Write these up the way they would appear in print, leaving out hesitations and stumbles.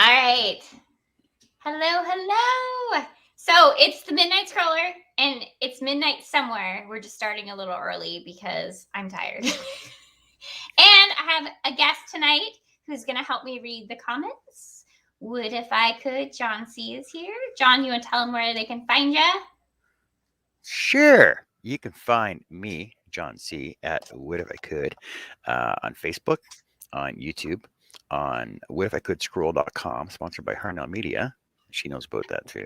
All right. Hello. So it's the Midnight Scroller, and it's midnight somewhere. We're just starting a little early because I'm tired. And I have a guest tonight who's going to help me read the comments. Would if I could. John C. is here. John, you want to tell them where they can find you? Sure. You can find me, John C., at What If I Could on Facebook, on YouTube, on whatificouldScroll.com, sponsored by Harnell Media. She knows about that too.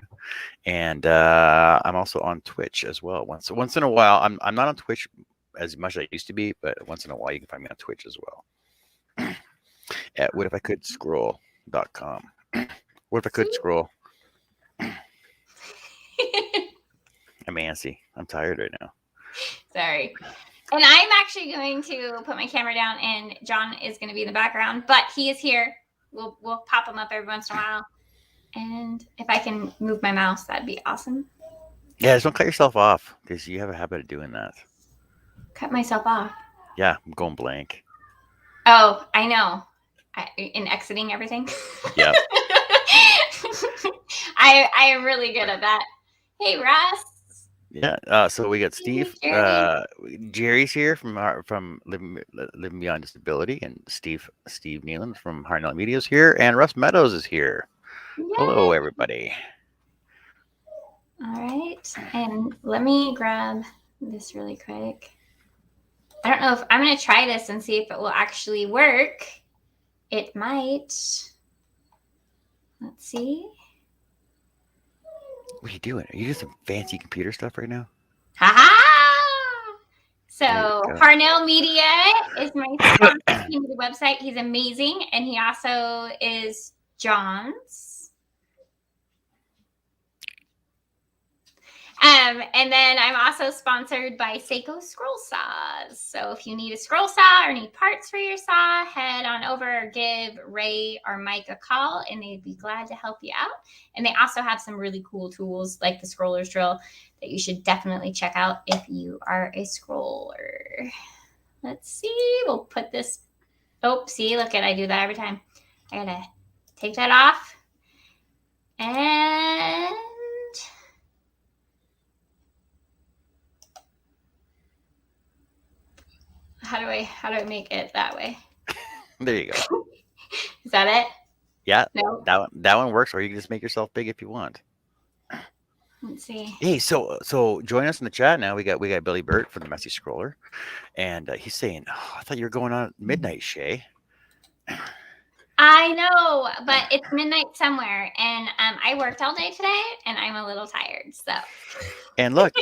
And I'm also on Twitch as well. Once in a while, I'm not on Twitch as much as I used to be, but once in a while you can find me on Twitch as well. At whatificouldScroll.com. What if I could scroll? I'm antsy. I'm tired right now. Sorry. And I'm actually going to put my camera down, and John is going to be in the background, but he is here. We'll pop him up every once in a while. And if I can move my mouse, that'd be awesome. Yeah, just don't cut yourself off because you have a habit of doing that. Cut myself off. Yeah, I'm going blank. Oh, I know. In exiting everything. Yeah. I am really good at that. Hey, Russ. Yeah. So we got Steve. Jerry's here from Living Beyond Disability, and Steve Nealon from Harnell Media is here, and Russ Meadows is here. Yay. Hello, everybody. All right, and let me grab this really quick. I don't know if I'm going to try this and see if it will actually work. It might. Let's see. What are you doing? Are you doing some fancy computer stuff right now? Ha-ha! So Harnell Media is my sponsor. He made the website. He's amazing, and he also is John's. And then I'm also sponsored by Seiko Scroll Saws. So if you need a scroll saw or need parts for your saw, head on over or give Ray or Mike a call, and they'd be glad to help you out. And they also have some really cool tools like the Scroller's Drill that you should definitely check out if you are a scroller. Let's see. We'll put this. Oh, see, look at I do that every time. I gotta take that off. And how do I make it that way? There you go. Is that it? Yeah. No. That one works, or you can just make yourself big if you want. Let's see. Hey, so join us in the chat now. We got Billy Burt from the Messy Scroller, and he's saying, "Oh, I thought you were going on midnight, Shay." I know, but it's midnight somewhere, and I worked all day today, and I'm a little tired. So. And look,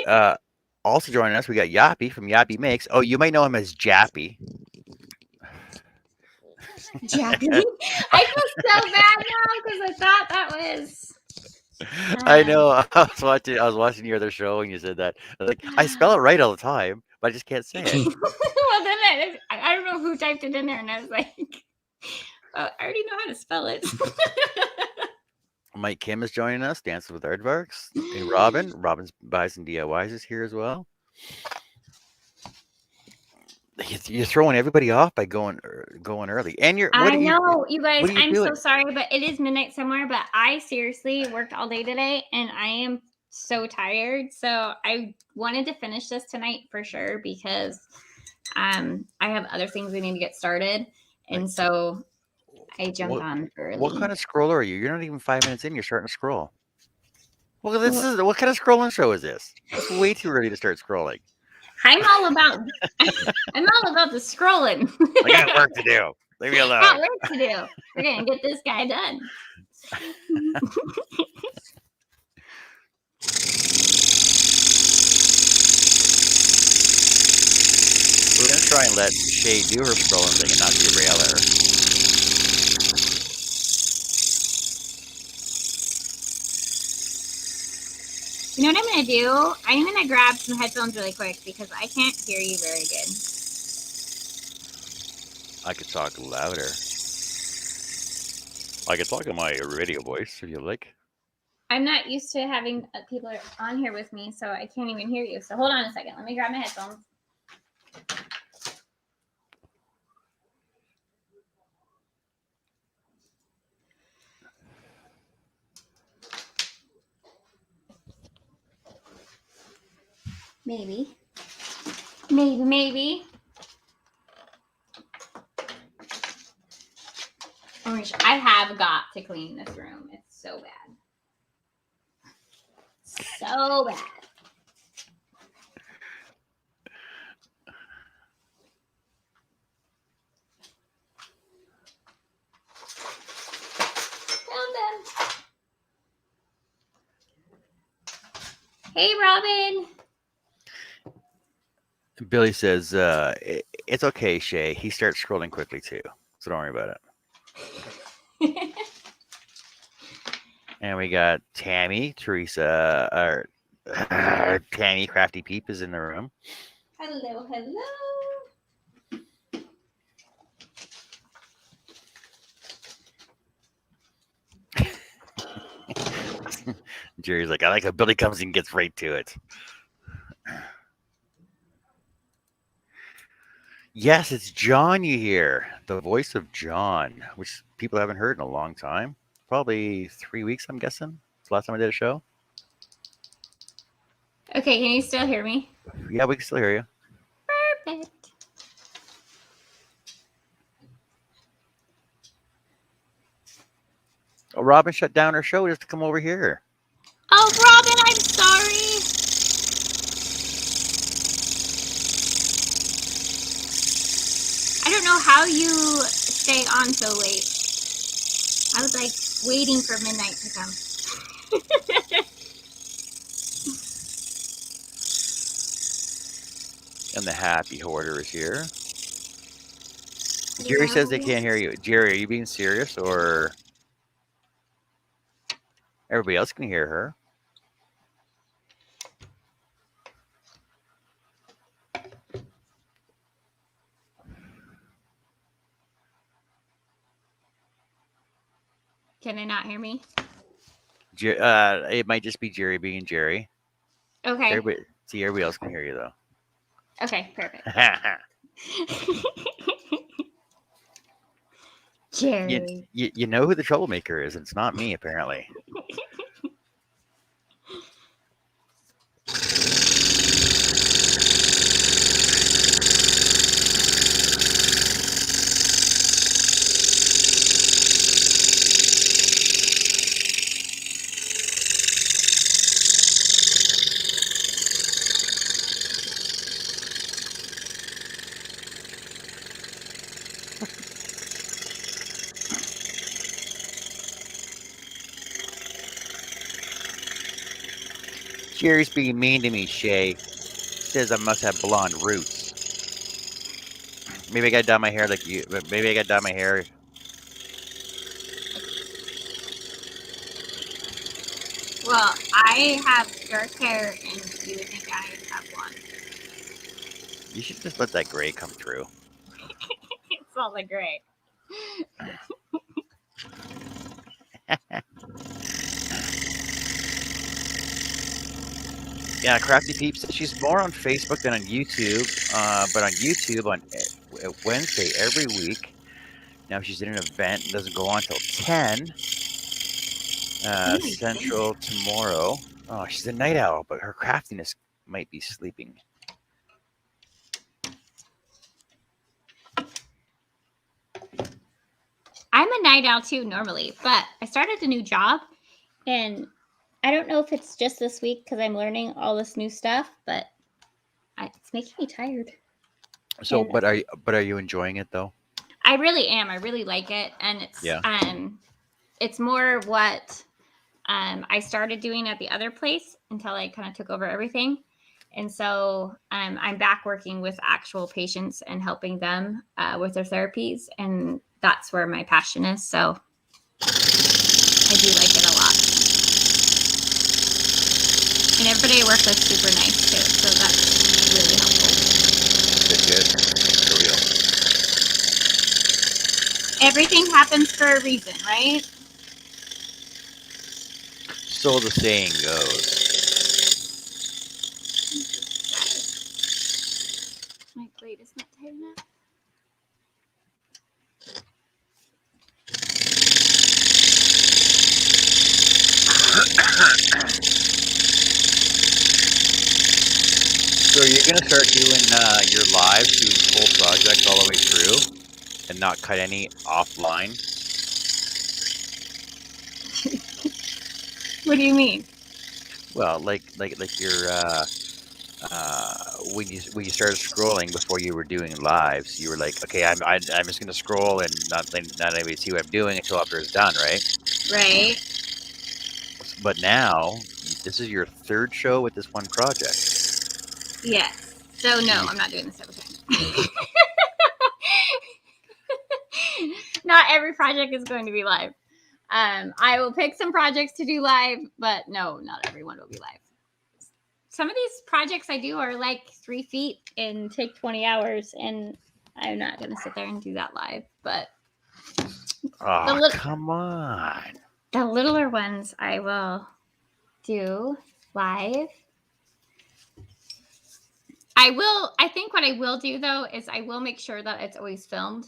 also joining us, we got Yappy from Yappy Makes. Oh, you might know him as Jappy. Jappy. I feel so bad now because I thought that was. I know. I was watching your other show, and you said that. I spell it right all the time, but I just can't say it. Well, then I don't know who typed it in there, and I was like, I already know how to spell it. Mike Kim is joining us, Dancing with Aardvarks. And Robin's Buys and DIYs is here as well. You're throwing everybody off by going early, and I know, you guys. I'm so sorry, but it is midnight somewhere. But I seriously worked all day today, and I am so tired. So I wanted to finish this tonight for sure because I have other things we need to get started, and so I jumped on early. What kind of scroller are you? You're not even 5 minutes in. You're starting to scroll. Well, what kind of scrolling show is this? It's way too early to start scrolling. I'm all about the scrolling. I got work to do. Leave me alone. Got work to do. We're gonna get this guy done. We're gonna try and let Shay do her scrolling thing and not derail her. You know what I'm going to do? I'm going to grab some headphones really quick because I can't hear you very good. I could talk louder. I could talk in my radio voice if you like. I'm not used to having people on here with me, so I can't even hear you. So hold on a second. Let me grab my headphones. Maybe. Maybe. Orange, I have got to clean this room. It's so bad. So bad. Found them. Hey, Robin. Billy says, it's okay, Shay. He starts scrolling quickly too. So don't worry about it. And we got Tammy, Teresa, or Tammy Crafty Peep is in the room. Hello. Jerry's like, I like how Billy comes and gets right to it. Yes, it's John you hear. The voice of John, which people haven't heard in a long time. Probably 3 weeks, I'm guessing. It's the last time I did a show. Okay, can you still hear me? Yeah, we can still hear you. Perfect. Oh, Robin shut down her show just to come over here. Oh, Robin, I'm sorry. I don't know how you stay on so late. I was like waiting for midnight to come. And the happy hoarder is here. Jerry says they can't hear you. Jerry, are you being serious or everybody else can hear her? Can they not hear me? It might just be Jerry being Jerry. Okay. Everybody else can hear you though. Okay, perfect. Jerry. You know who the troublemaker is. It's not me, apparently. Jerry's being mean to me, Shay. Says I must have blonde roots. Maybe I gotta dye my hair like you. Maybe I gotta dye my hair. Well, I have dark hair and you think I have blonde. You should just let that gray come through. It's all the gray. Yeah, Crafty Peep says she's more on Facebook than on YouTube. But on YouTube on Wednesday every week. Now she's in an event. It doesn't go on until 10 Central tomorrow. Oh, she's a night owl, but her craftiness might be sleeping. I'm a night owl too normally, but I started a new job and I don't know if it's just this week because I'm learning all this new stuff, but it's making me tired. So, but are you enjoying it though? I really am. I really like it, and it's more what I started doing at the other place until I kind of took over everything, and so I'm back working with actual patients and helping them with their therapies, and that's where my passion is. So I do like it a lot. And everybody I work with is super nice too, so that's really helpful. Good. For real. Everything happens for a reason, right? So the saying goes. My blade is not tight enough. gonna start doing your lives, doing full projects all the way through, and not cut any offline? What do you mean? Well, like your when you started scrolling before you were doing lives, you were like, okay, I'm just gonna scroll and not anybody see what I'm doing until after it's done, right? Right. But now this is your third show with this one project. Yes. So no, I'm not doing this every time. Not every project is going to be live. I will pick some projects to do live, but no, not everyone will be live. Some of these projects I do are like 3 feet and take 20 hours, and I'm not going to sit there and do that live. But Oh, come on. The littler ones I will do live. I think what I will do though is I will make sure that it's always filmed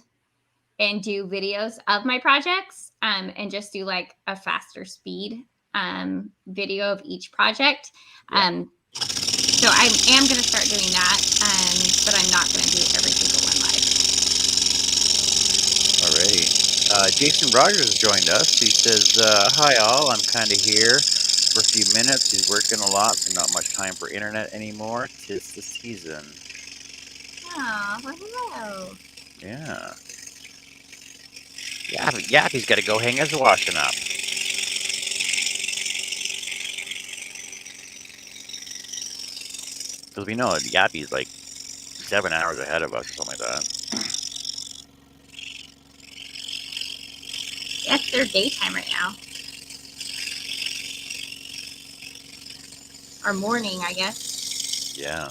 and do videos of my projects, and just do like a faster speed video of each project. Yeah. So I am going to start doing that, but I'm not going to do every single one live. Alrighty. Jason Rogers joined us. He says, hi all, I'm kind of here for a few minutes. He's working a lot, so not much time for internet anymore. 'Tis the season. Oh, well, hello. Yeah. Yeah, he's got to go hang his washing up. Because we know Yappy's like 7 hours ahead of us or something like that. That's their daytime right now. Or morning, I guess. Yeah.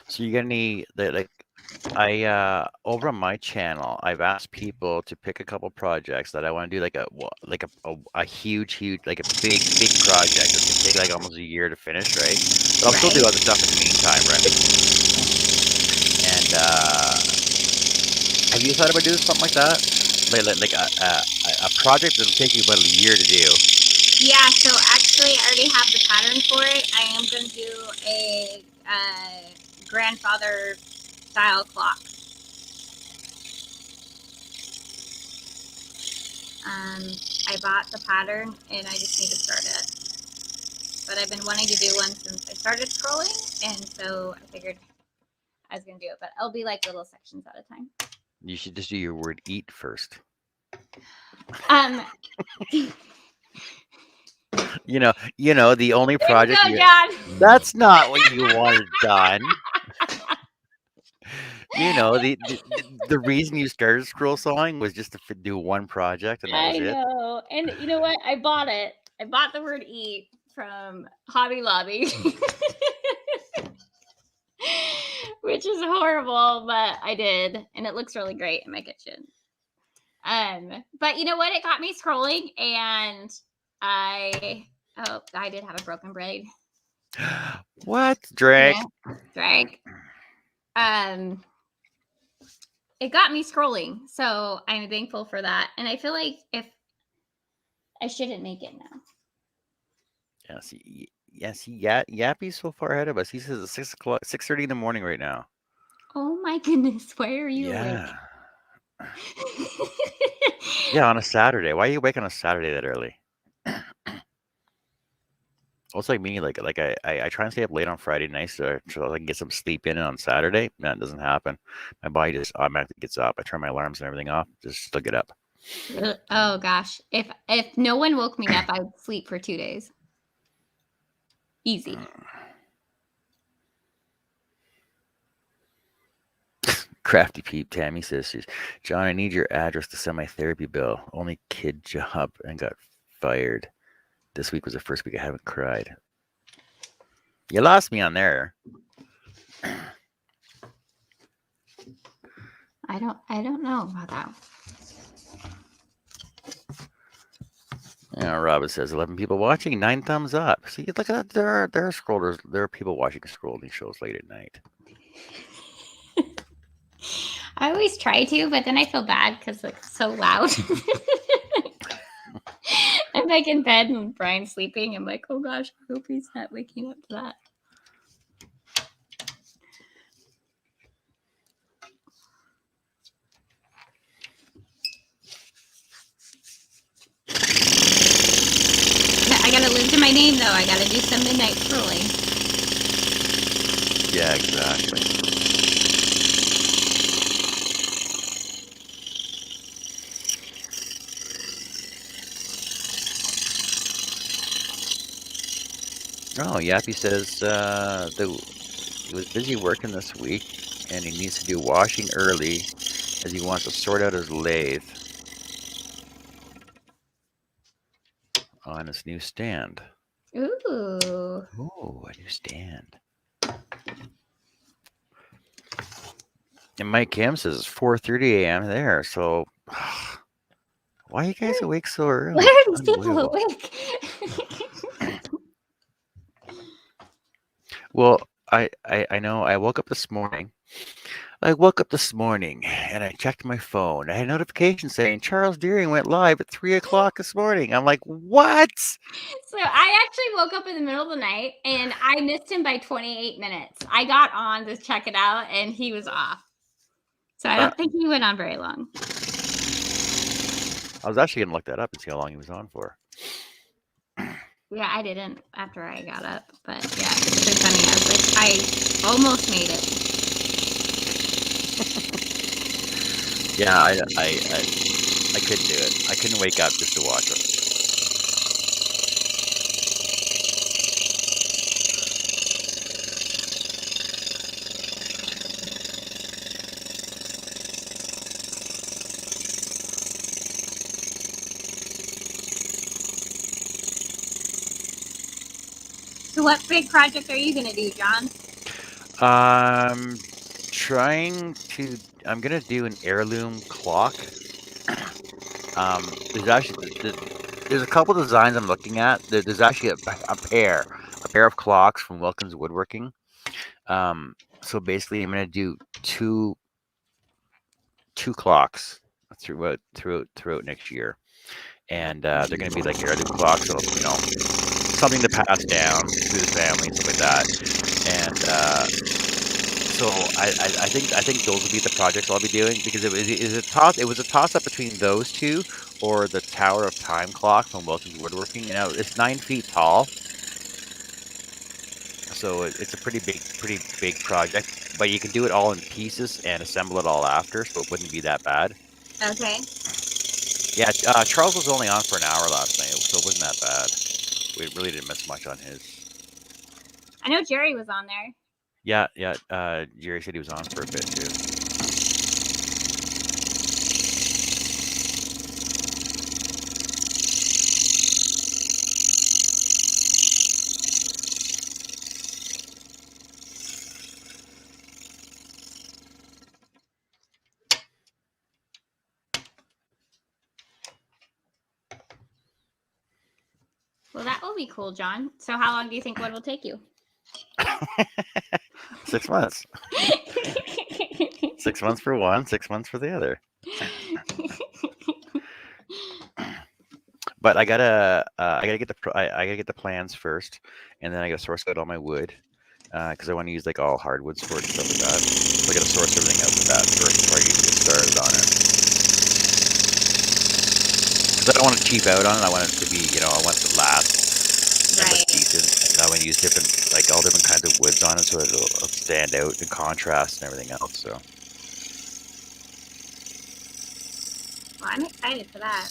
So you got any over on my channel, I've asked people to pick a couple projects that I want to do, like a huge, like a big project. It's gonna take like almost a year to finish, right? But I'll still do other stuff in the meantime, right? And have you thought about doing something like that? Like a project that'll take you about a year to do? Yeah, so actually I already have the pattern for it. I am going to do a grandfather style clock. I bought the pattern and I just need to start it. But I've been wanting to do one since I started scrolling, and so I figured I was going to do it. But it'll be like little sections at a time. You should just do your word eat first. You know, the only project. There you go, John. That's not what you wanted done. You know, the reason you started Scroll Sawing was just to do one project, and that was it. I know. And you know what? I bought it. I bought the word eat from Hobby Lobby. Which is horrible, but I did. And it looks really great in my kitchen. But you know what? It got me scrolling, and I did have a broken braid. What? Drag. Yeah, drag. It got me scrolling, so I'm thankful for that. And I feel like if I shouldn't make it now. Yappy's so far ahead of us. He says it's 6:30 in the morning right now. Oh my goodness, why are you awake? Yeah, on a Saturday. Why are you awake on a Saturday that early? It's like me, like I try and stay up late on Friday nights so I can get some sleep in on Saturday. That doesn't happen. My body just automatically gets up. I turn my alarms and everything off, just still get up. Oh gosh. If no one woke me up, I would sleep for 2 days. Easy. Crafty Peep Tammy says, John, I need your address to send my therapy bill. Only kid job and got fired. This week was the first week I haven't cried. You lost me on there. I don't know about that. Yeah, Robin says 11 people watching, 9 thumbs up. See, look at that. There are scrollers. There are people watching scrolling shows late at night. I always try to, but then I feel bad because it's so loud. I'm like in bed and Brian's sleeping. I'm like, oh gosh, I hope he's not waking up to that. I gotta live to my name though. I gotta do some midnight scrolling. Yeah, exactly. Oh, Yappy says he was busy working this week and he needs to do washing early as he wants to sort out his lathe on his new stand. Ooh. Oh, a new stand. And Mike Kim says it's 4:30 a.m. there, so why are you guys awake so early? Why are these people awake? Well, I know I woke up this morning. I woke up this morning and I checked my phone. I had a notification saying Charles Deering went live at 3 o'clock this morning. I'm like, what? So I actually woke up in the middle of the night and I missed him by 28 minutes. I got on to check it out and he was off. So I don't think he went on very long. I was actually gonna look that up and see how long he was on for. Yeah, I didn't after I got up, but yeah, it's so funny. I was like, I almost made it. Yeah, I couldn't do it. I couldn't wake up just to watch it. So what big project are you gonna do, John? I'm gonna do an heirloom clock. There's a couple designs I'm looking at. There's actually a pair of clocks from Wilkins Woodworking. So basically, I'm gonna do two clocks throughout next year, and they're gonna be like heirloom clocks, so something to pass down through the family and stuff like that. And so I think those will be the projects I'll be doing, because it was a toss up between those two or the Tower of Time clock from Wilkins Woodworking. It's 9 feet tall, so it's a pretty big project. But you can do it all in pieces and assemble it all after, so it wouldn't be that bad. Okay. Yeah, Charles was only on for an hour last night, so it wasn't that bad. We really didn't miss much on his. I know Jerry was on there. Yeah. Jerry said he was on for a bit too. Well, that will be cool, John. So how long do you think one will take you? 6 months. 6 months for one, 6 months for the other. But I gotta get the plans first, and then I gotta source out all my wood, because I want to use like all hardwoods for it and stuff like that. So I gotta source everything out with that first before I get started on it. Because I don't want to cheap out on it. I want it to be, I want it to last and look decent. And I want to use all different kinds of woods on it, so it'll stand out and contrast and everything else. So. Well, I'm excited for that.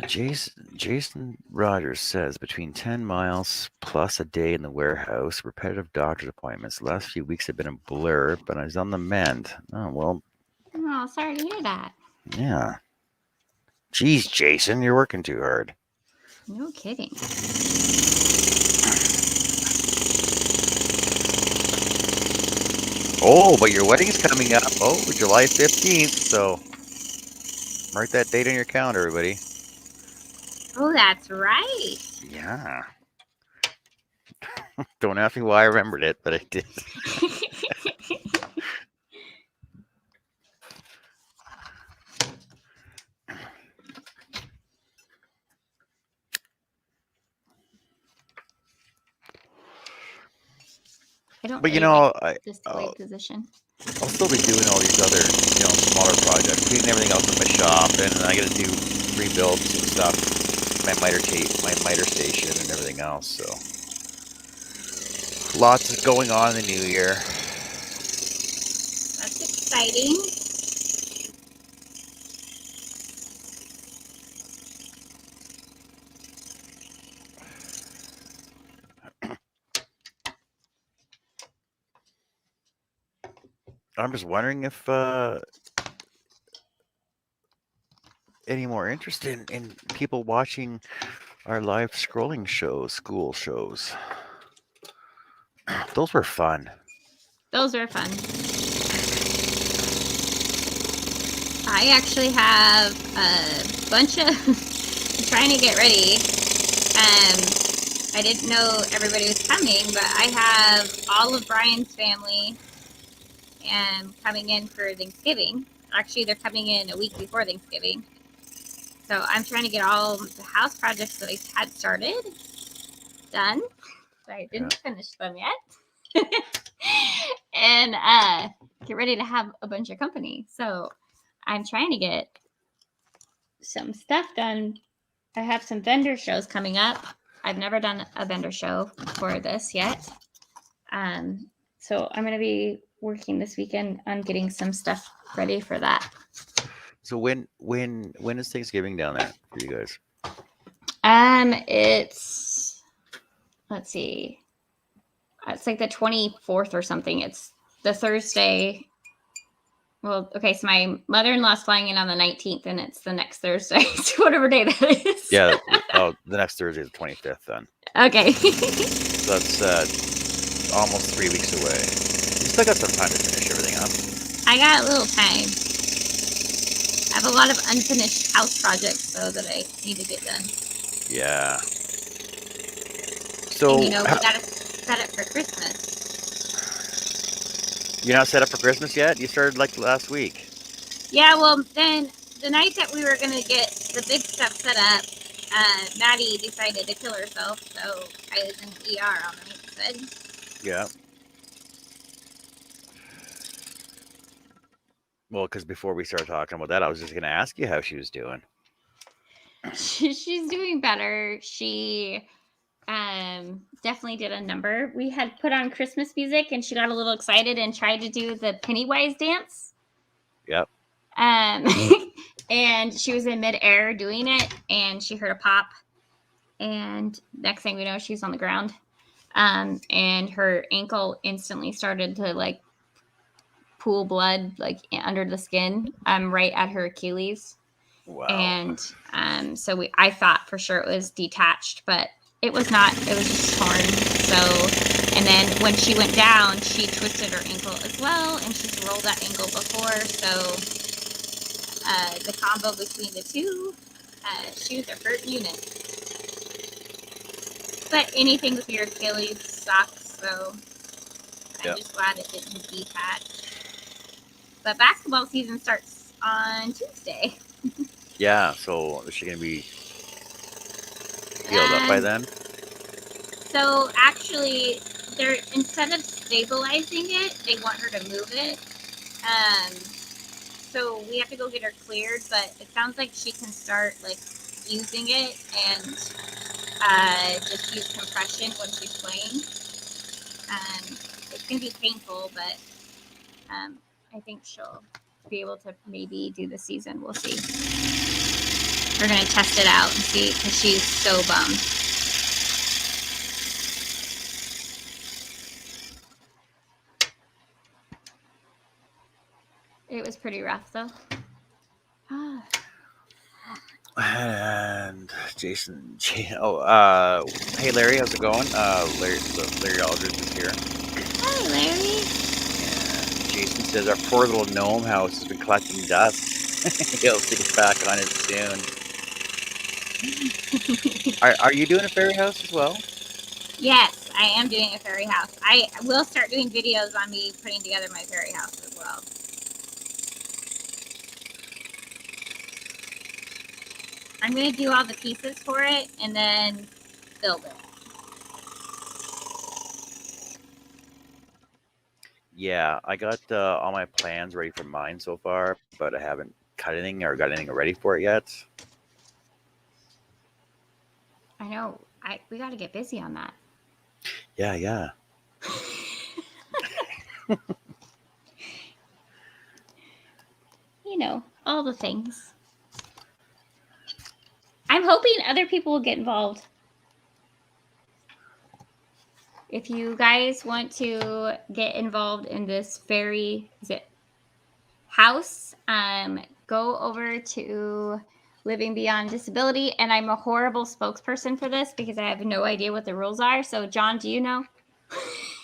Jason Rogers says between 10 miles plus a day in the warehouse, repetitive doctor's appointments. The last few weeks have been a blur, but I was on the mend. Oh, well. Oh, sorry to hear that. Yeah. Geez, Jason, you're working too hard. No kidding. Oh, but your wedding's coming up. Oh, July 15th. So mark that date on your calendar, everybody. Oh, that's right. Yeah. Don't ask me why I remembered it, but I did. I don't But really like I, display position. I'll still be doing all these other, smaller projects, cleaning everything else in my shop, and I got to do rebuilds and stuff, my miter station, and everything else. So lots is going on in the new year. That's exciting. I'm just wondering if any more interest in people watching our live scrolling shows, school shows. Those were fun. Those are fun. I actually have a bunch of I'm trying to get ready. I didn't know everybody was coming, but I have all of Brian's family coming in for Thanksgiving. Actually, they're coming in a week before Thanksgiving. So I'm trying to get all the house projects that I had started done. So I didn't finish them yet. And get ready to have a bunch of company. So I'm trying to get some stuff done. I have some vendor shows coming up. I've never done a vendor show for this yet. So I'm going to be working this weekend on getting some stuff ready for that. So when is Thanksgiving down there for you guys? It's let's see. It's like the 24th or something. It's the Thursday. Well, okay, so my mother-in-law's flying in on the 19th, and it's the next Thursday. So whatever day that is. Yeah. Oh, the next Thursday is the 25th then. Okay. So that's almost 3 weeks away. You still got some time to finish everything up. I got a little time. I have a lot of unfinished house projects, though, that I need to get done. Yeah. So and, we got to set up for Christmas. You're not set up for Christmas yet? You started like last week. Yeah, well, then the night that we were going to get the big stuff set up, Maddie decided to kill herself, so I was in the ER all night instead. Yeah. Well, because before we started talking about that, I was just going to ask you how she was doing. She's doing better. She definitely did a number. We had put on Christmas music, and she got a little excited and tried to do the Pennywise dance. Yep. And she was in midair doing it, and she heard a pop, and next thing we know, she's on the ground, and her ankle instantly started to like pool blood like under the skin, right at her Achilles. Wow. And so I thought for sure it was detached, but it was not. It was just torn. So, and then when she went down, she twisted her ankle as well, and she's rolled that ankle before. So the combo between the two, shoes are hurting unit. But anything with your Achilles sucks, so I'm just glad it didn't detach. But basketball season starts on Tuesday. Yeah, so is she going to be healed up by then? So actually, they're instead of stabilizing it, they want her to move it. So we have to go get her cleared, but it sounds like she can start like using it and just use compression when she's playing. It's gonna be painful, but I think she'll be able to maybe do the season. We'll see. We're gonna test it out and see because she's so bummed. It was pretty rough, though. And Jason, hey Larry, how's it going? Larry Aldridge is here. Hi, Larry. And Jason says our poor little gnome house has been collecting dust. He'll get back on it soon. Are you doing a fairy house as well? Yes, I am doing a fairy house. I will start doing videos on me putting together my fairy house as well. I'm going to do all the pieces for it and then build it. Yeah, I got all my plans ready for mine so far, but I haven't cut anything or got anything ready for it yet. I know. We got to get busy on that. Yeah. You know, all the things. I'm hoping other people will get involved. If you guys want to get involved in this fairy house, go over to Living Beyond Disability. And I'm a horrible spokesperson for this because I have no idea what the rules are. So, John, do you know?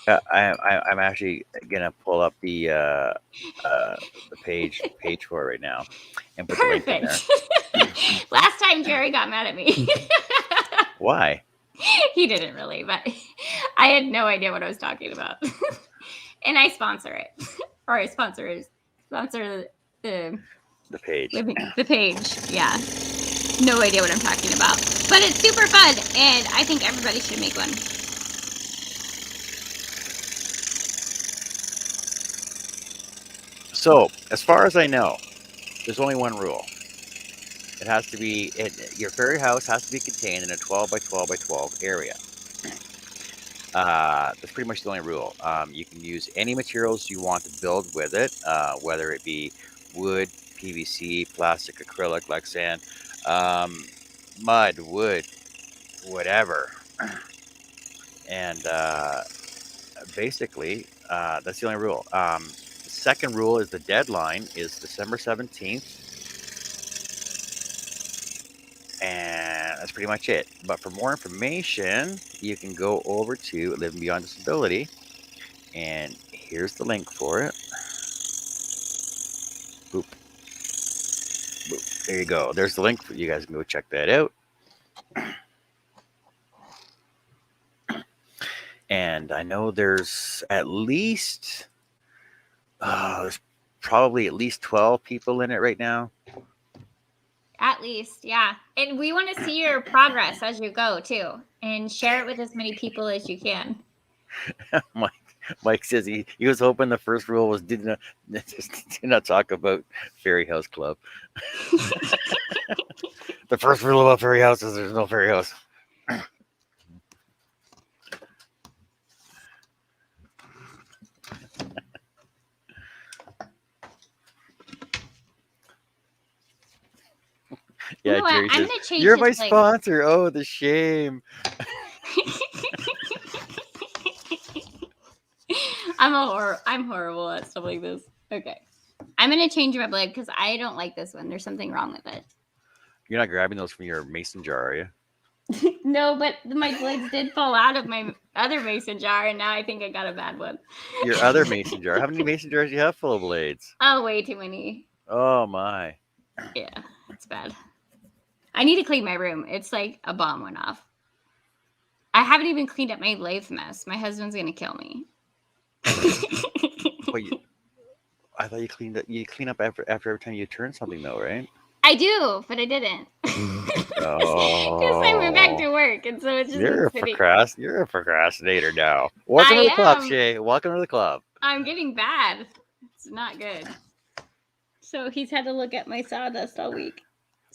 I'm actually gonna pull up the page for it right now and put the link in there. Perfect. Last time Jerry got mad at me. Why? He didn't really, but I had no idea what I was talking about. And I sponsor it, or I sponsor the page. The page, yeah. No idea what I'm talking about, but it's super fun, and I think everybody should make one. So, as far as I know, there's only one rule. It has to be your fairy house has to be contained in a 12 by 12 by 12 area. That's pretty much the only rule. You can use any materials you want to build with it, whether it be wood, PVC, plastic, acrylic, like sand, mud, wood, whatever. And basically, that's the only rule. The second rule is the deadline is December 17th. And that's pretty much it. But for more information, you can go over to Living Beyond Disability. And here's the link for it. Boop. Boop. There you go. There's the link. You guys can go check that out. And I know there's at least, there's probably at least 12 people in it right now. At least, yeah. And we want to see your progress as you go, too. And share it with as many people as you can. Mike says he was hoping the first rule was do not talk about Fairy House Club. The first rule about Fairy House is there's no Fairy House. Yeah, you know Jerry I'm says, you're my sponsor. Oh, the shame. I'm horrible at stuff like this. Okay. I'm going to change my blade because I don't like this one. There's something wrong with it. You're not grabbing those from your mason jar, are you? No, but my blades did fall out of my other mason jar, and now I think I got a bad one. Your other mason jar? How many mason jars do you have full of blades? Oh, way too many. Oh, my. Yeah, it's bad. I need to clean my room. It's like a bomb went off. I haven't even cleaned up my lathe mess. My husband's going to kill me. Wait, I thought you cleaned up. You clean up after every time you turn something, though, right? I do, but I didn't. Because I went back to work, and so it's just you're a procrastinator now. Welcome to the club, Shay. Welcome to the club. I'm getting bad. It's not good. So he's had to look at my sawdust all week.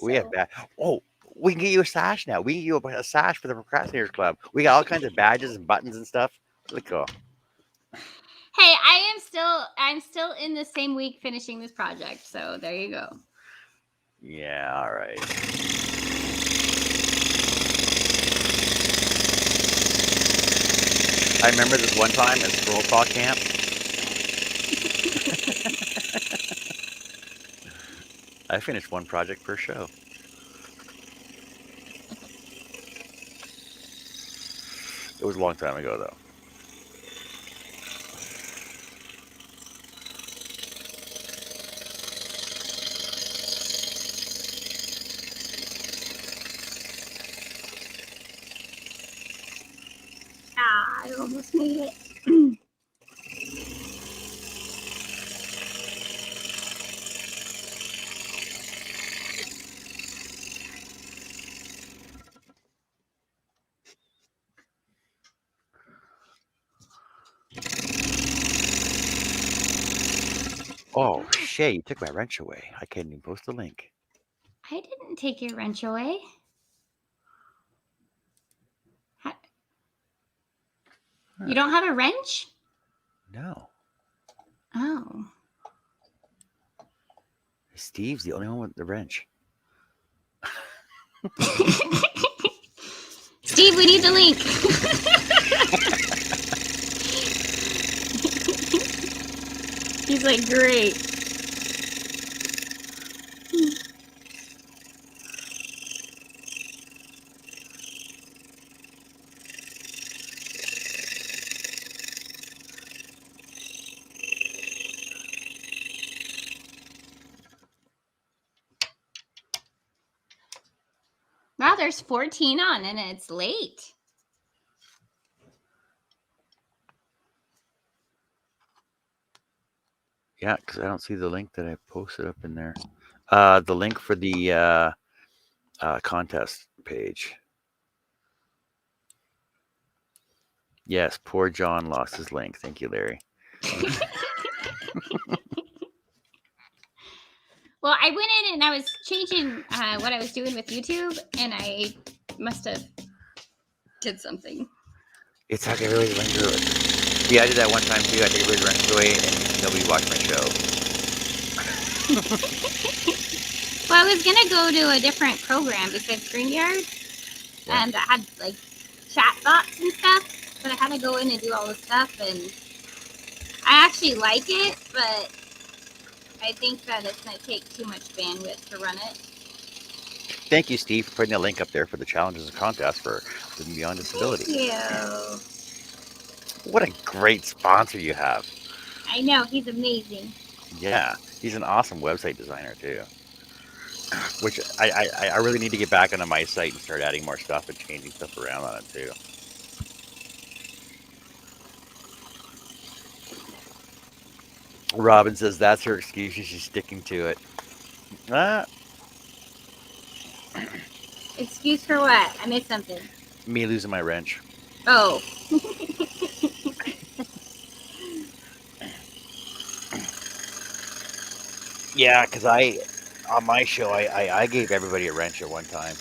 We have bad. Oh, we can get you a sash now. We can get you a sash for the Procrastinators Club. We got all kinds of badges and buttons and stuff. Really cool. Hey, I'm still in the same week finishing this project. So there you go. Yeah, all right. I remember this one time at Scroll Talk Camp. I finished one project per show. It was a long time ago, though. almost made it. Oh, Shay, you took my wrench away. I can't even post the link. I didn't take your wrench away. You don't have a wrench? No. Oh. Steve's the only one with the wrench. Steve, we need the link. He's like, great. Wow, there's 14 on and it's late. Yeah, because I don't see the link that I posted up in there. The link for the contest page. Yes, poor John lost his link. Thank you, Larry. Well, I went in and I was changing what I was doing with YouTube, and I must have did something. It's like I really went through it. Yeah, I did that one time too. I think I really went away and nobody watched my show. Well, I was gonna go to a different program besides StreamYard, and that had like chat bots and stuff, but I had to go in and do all the stuff, and I actually like it, but I think that it's gonna take too much bandwidth to run it. Thank you, Steve, for putting a link up there for the challenges and contest for Living Beyond Disability. Thank you. What a great sponsor you have. I know, he's amazing. Yeah, he's an awesome website designer too. Which I really need to get back onto my site and start adding more stuff and changing stuff around on it too. Robin says that's her excuse. She's sticking to it. Excuse for what? I missed something. Me losing my wrench. Oh. Yeah, because on my show, I gave everybody a wrench at one time.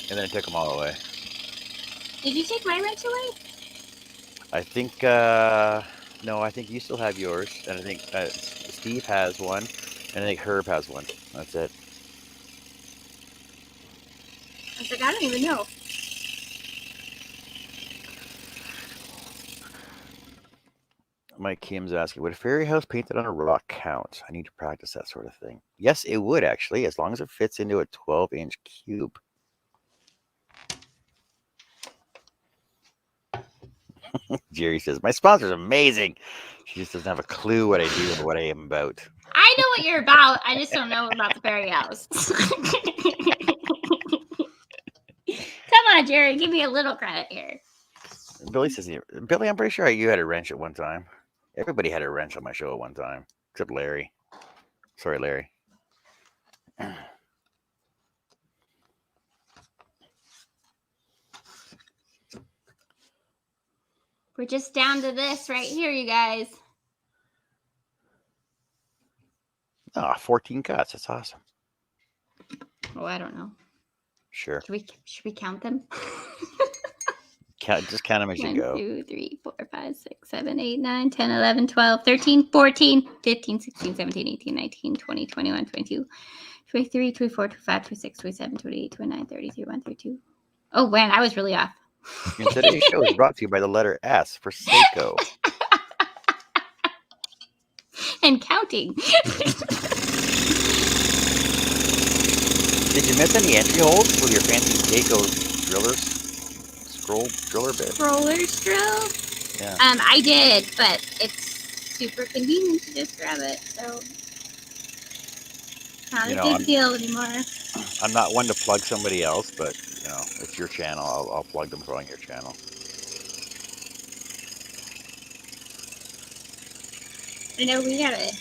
And then I took them all away. Did you take my wrench away? I think, no, I think you still have yours. And I think Steve has one. And I think Herb has one. That's it. I was like, I don't even know. Mike Kim's asking, would a fairy house painted on a rock count? I need to practice that sort of thing. Yes, it would actually, as long as it fits into a 12-inch cube. Jerry says, my sponsor's amazing. She just doesn't have a clue what I do and what I am about. I know what you're about. I just don't know about the fairy house. Come on, Jerry. Give me a little credit here. Billy says, Billy, I'm pretty sure you had a wrench at one time. Everybody had a wrench on my show at one time, except Larry. Sorry, Larry. We're just down to this right here, you guys. Oh, 14 cuts. That's awesome. Oh, I don't know. Sure. Should we count them? Just count them as you go. 1, 2, 3, 4, 5, 6, 7, 8, 9, 10, 11, 12, 13, 14, 15, 16, 17, 18, 19, 20, 21, 22, 23, 24, 25, 26, 27, 28, 29, 30, 31, 32. Oh, man, I was really off. And today's show is brought to you by the letter S for Seiko. And counting. Did you miss any entry holes with your fancy Seiko driller bit? Roller's drill? Yeah. I did, but it's super convenient to just grab it, so not a big deal anymore. I'm not one to plug somebody else, but It's your channel. I'll plug them on your channel. I know we gotta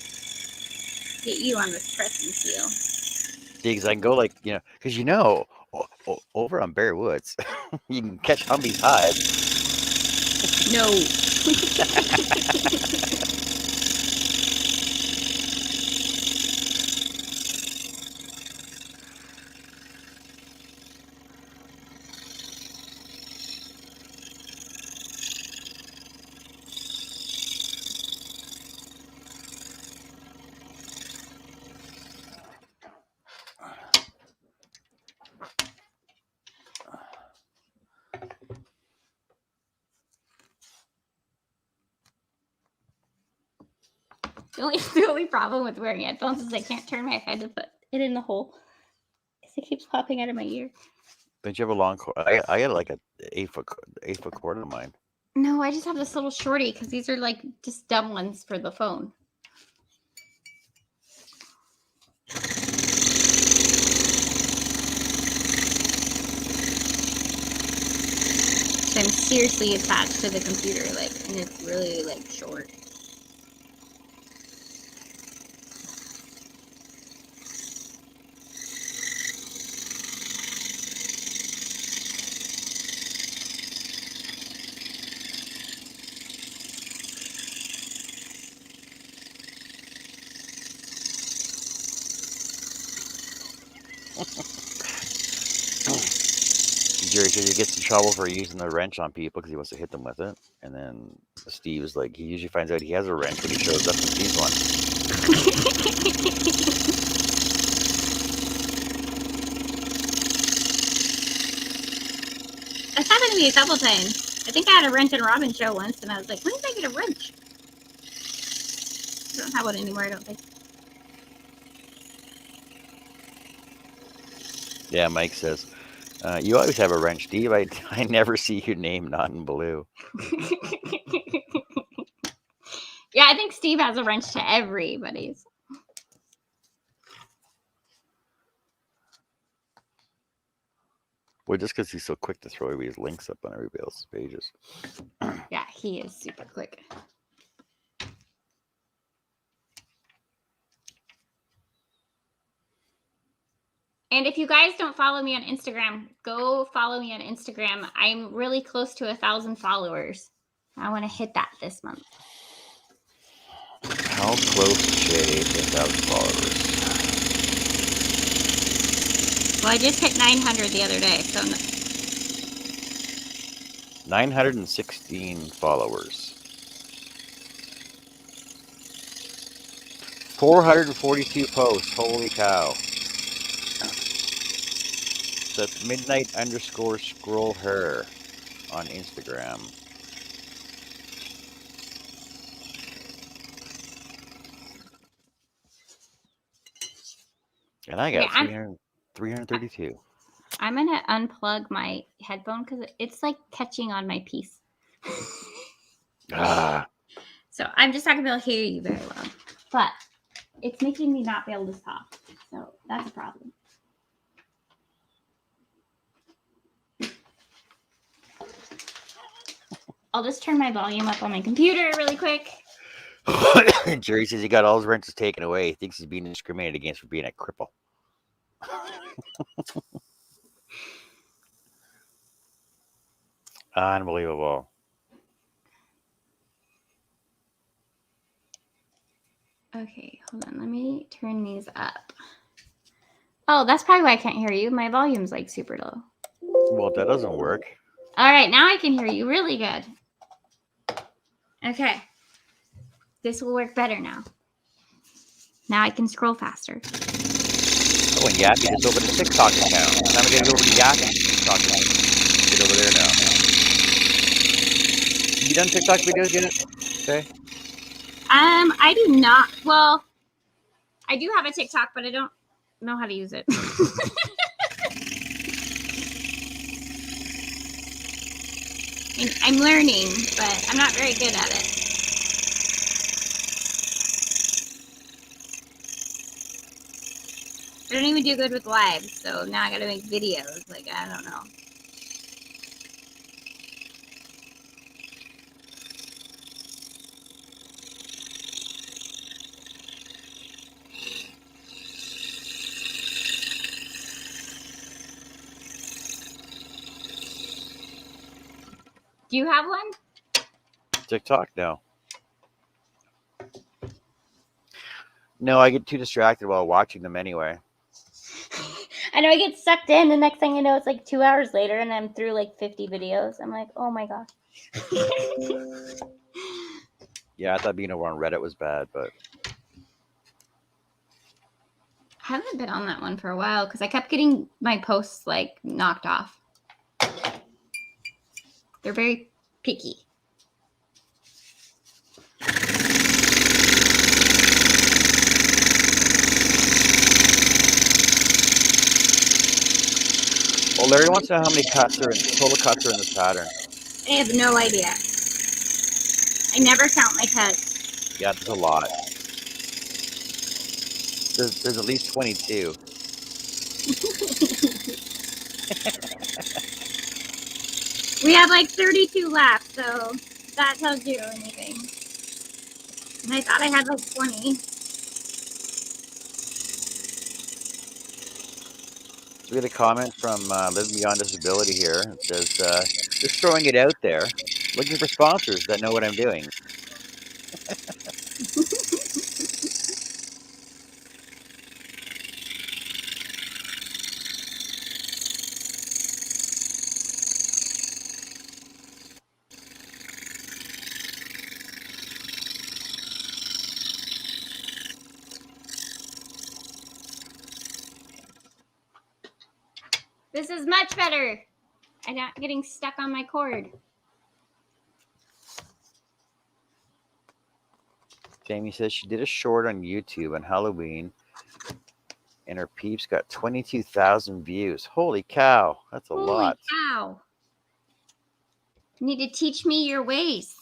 get you on this press and seal. See, because I can go like, because over on Bear Woods, you can catch Humvee's hives. No. The only problem with wearing headphones is I can't turn my head to put it in the hole because it keeps popping out of my ear. Don't you have a long cord? I got like a 8-foot cord on mine. No, I just have this little shorty because these are like just dumb ones for the phone. So I'm seriously attached to the computer, like, and it's really like short. Jerry says he gets in trouble for using the wrench on people because he wants to hit them with it. And then Steve is like, he usually finds out he has a wrench when he shows up and sees one. That's happened to me a couple times. I think I had a wrench in Robin's show once, and I was like, when did I get a wrench? I don't have one anymore, I don't think. Yeah, Mike says, you always have a wrench, Steve. I never see your name not in blue. Yeah, I think Steve has a wrench to everybody's. Well, just because he's so quick to throw everybody's links up on everybody else's pages. Yeah, he is super quick. And if you guys don't follow me on Instagram, go follow me on Instagram. I'm really close to 1,000 followers. I want to hit that this month. How close, Shay, to 1,000 followers? Well, I just hit 900 the other day, so 916 followers. 442 posts. Holy cow. That's midnight_scroll her on Instagram. And I got 332. I'm going to unplug my headphone because it's like catching on my piece. So I'm just not going to be able to hear you very well. But it's making me not be able to talk. So that's a problem. I'll just turn my volume up on my computer really quick. Jerry says he got all his wrenches taken away. He thinks he's being discriminated against for being a cripple. Unbelievable. Okay, hold on. Let me turn these up. Oh, that's probably why I can't hear you. My volume's like super low. Well, that doesn't work. All right, now I can hear you really good. Okay. This will work better now. Now I can scroll faster. Oh, and Yappy just opened a TikTok account. Now I'm going to go over to Yappy's TikTok account. Get over there now. You done TikTok videos yet? Okay. I do not. Well, I do have a TikTok, but I don't know how to use it. I'm learning, but I'm not very good at it. I don't even do good with lives, so now I gotta make videos. Like, I don't know. Do you have one? TikTok? No. No, I get too distracted while watching them anyway. I know I get sucked in. The next thing I know, it's like 2 hours later, and I'm through like 50 videos. I'm like, oh my gosh. Yeah, I thought being over on Reddit was bad, but I haven't been on that one for a while because I kept getting my posts like knocked off. They're very picky. well, Larry wants to know how many total cuts are in this pattern. I have no idea. I never count my cuts. Yeah, there's a lot. There's at least 22. We have like 32 left, so if that tells you anything. And I thought I had like 20. So we had a comment from Living Beyond Disability here. It says, just throwing it out there, looking for sponsors that know what I'm doing. This is much better. I'm not getting stuck on my cord. Jamie says she did a short on YouTube on Halloween, and her peeps got 22,000 views. Holy cow, that's a lot. Holy cow. You need to teach me your ways.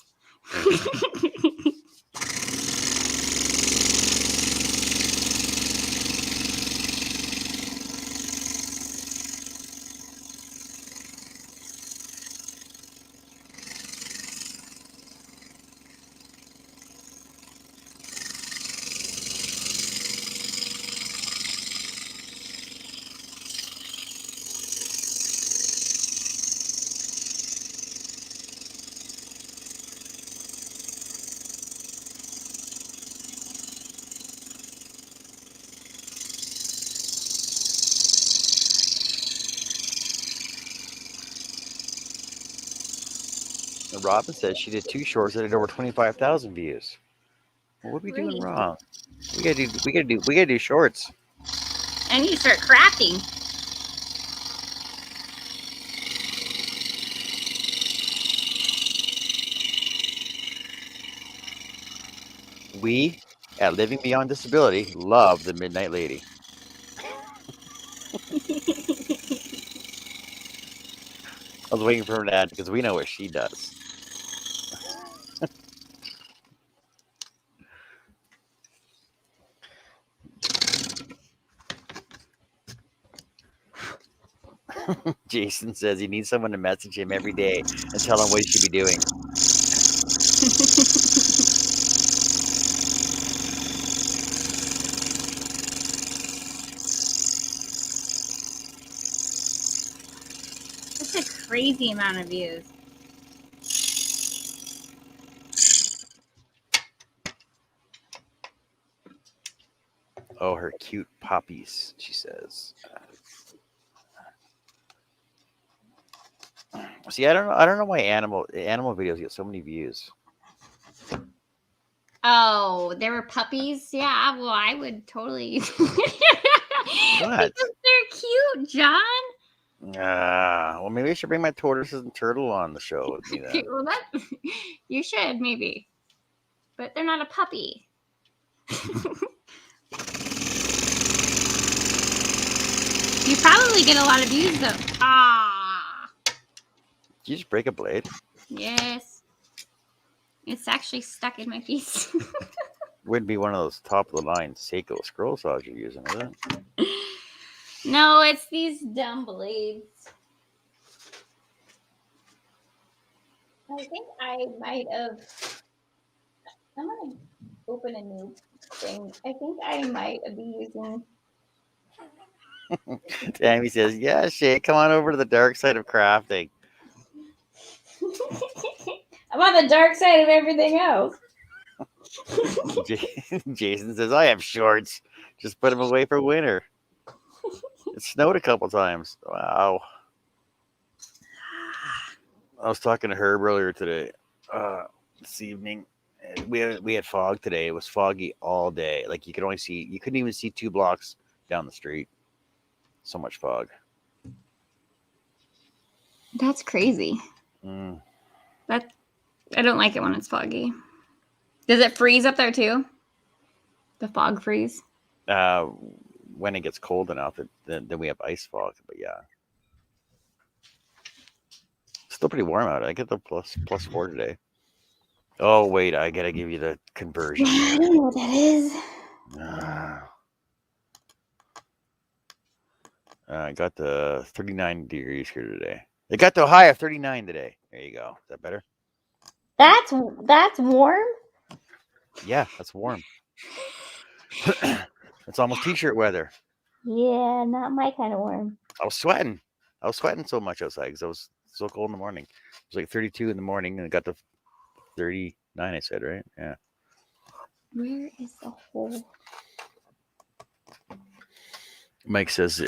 And Robin says she did 2 shorts that had over 25,000 views. Well, what are we doing wrong? We gotta do shorts. I need to start crafting. We at Living Beyond Disability love the Midnight Lady. I was waiting for her to add because we know what she does. Jason says he needs someone to message him every day and tell him what he should be doing. That's a crazy amount of views. Oh, her cute puppies, she says. See, I don't know why animal videos get so many views. Oh, there were puppies? Yeah, well, I would totally. What? Because they're cute, John. Well, maybe I should bring my tortoises and turtle on the show with me then. Well, you should, maybe. But they're not a puppy. You probably get a lot of views, though. Ah. Did you just break a blade? Yes. It's actually stuck in my piece. Wouldn't be one of those top of the line Seiko scroll saws you're using, is it? No, it's these dumb blades. I think I might have. I'm gonna open a new thing. I think I might be using. Tammy says, "Yeah, Shay, come on over to the dark side of crafting." I'm on the dark side of everything else. Jason says, I have shorts. Just put them away for winter. It snowed a couple times. Wow. I was talking to Herb earlier today, this evening. We had fog today. It was foggy all day. Like you couldn't even see 2 blocks down the street. So much fog. That's crazy. Mm. I don't like it when it's foggy. Does it freeze up there too? The fog freeze? When it gets cold enough, then we have ice fog. But yeah, still pretty warm out. I get the plus 4 today. Oh wait, I gotta give you the conversion. I don't know what that is. I got the 39 degrees here today. It got to a high of 39 today. There you go. Is that better? That's warm? Yeah, that's warm. It's almost t-shirt weather. Yeah, not my kind of warm. I was sweating so much outside because I was so cold in the morning. It was like 32 in the morning, and it got to 39, I said, right? Yeah. Where is the hole? Mike says,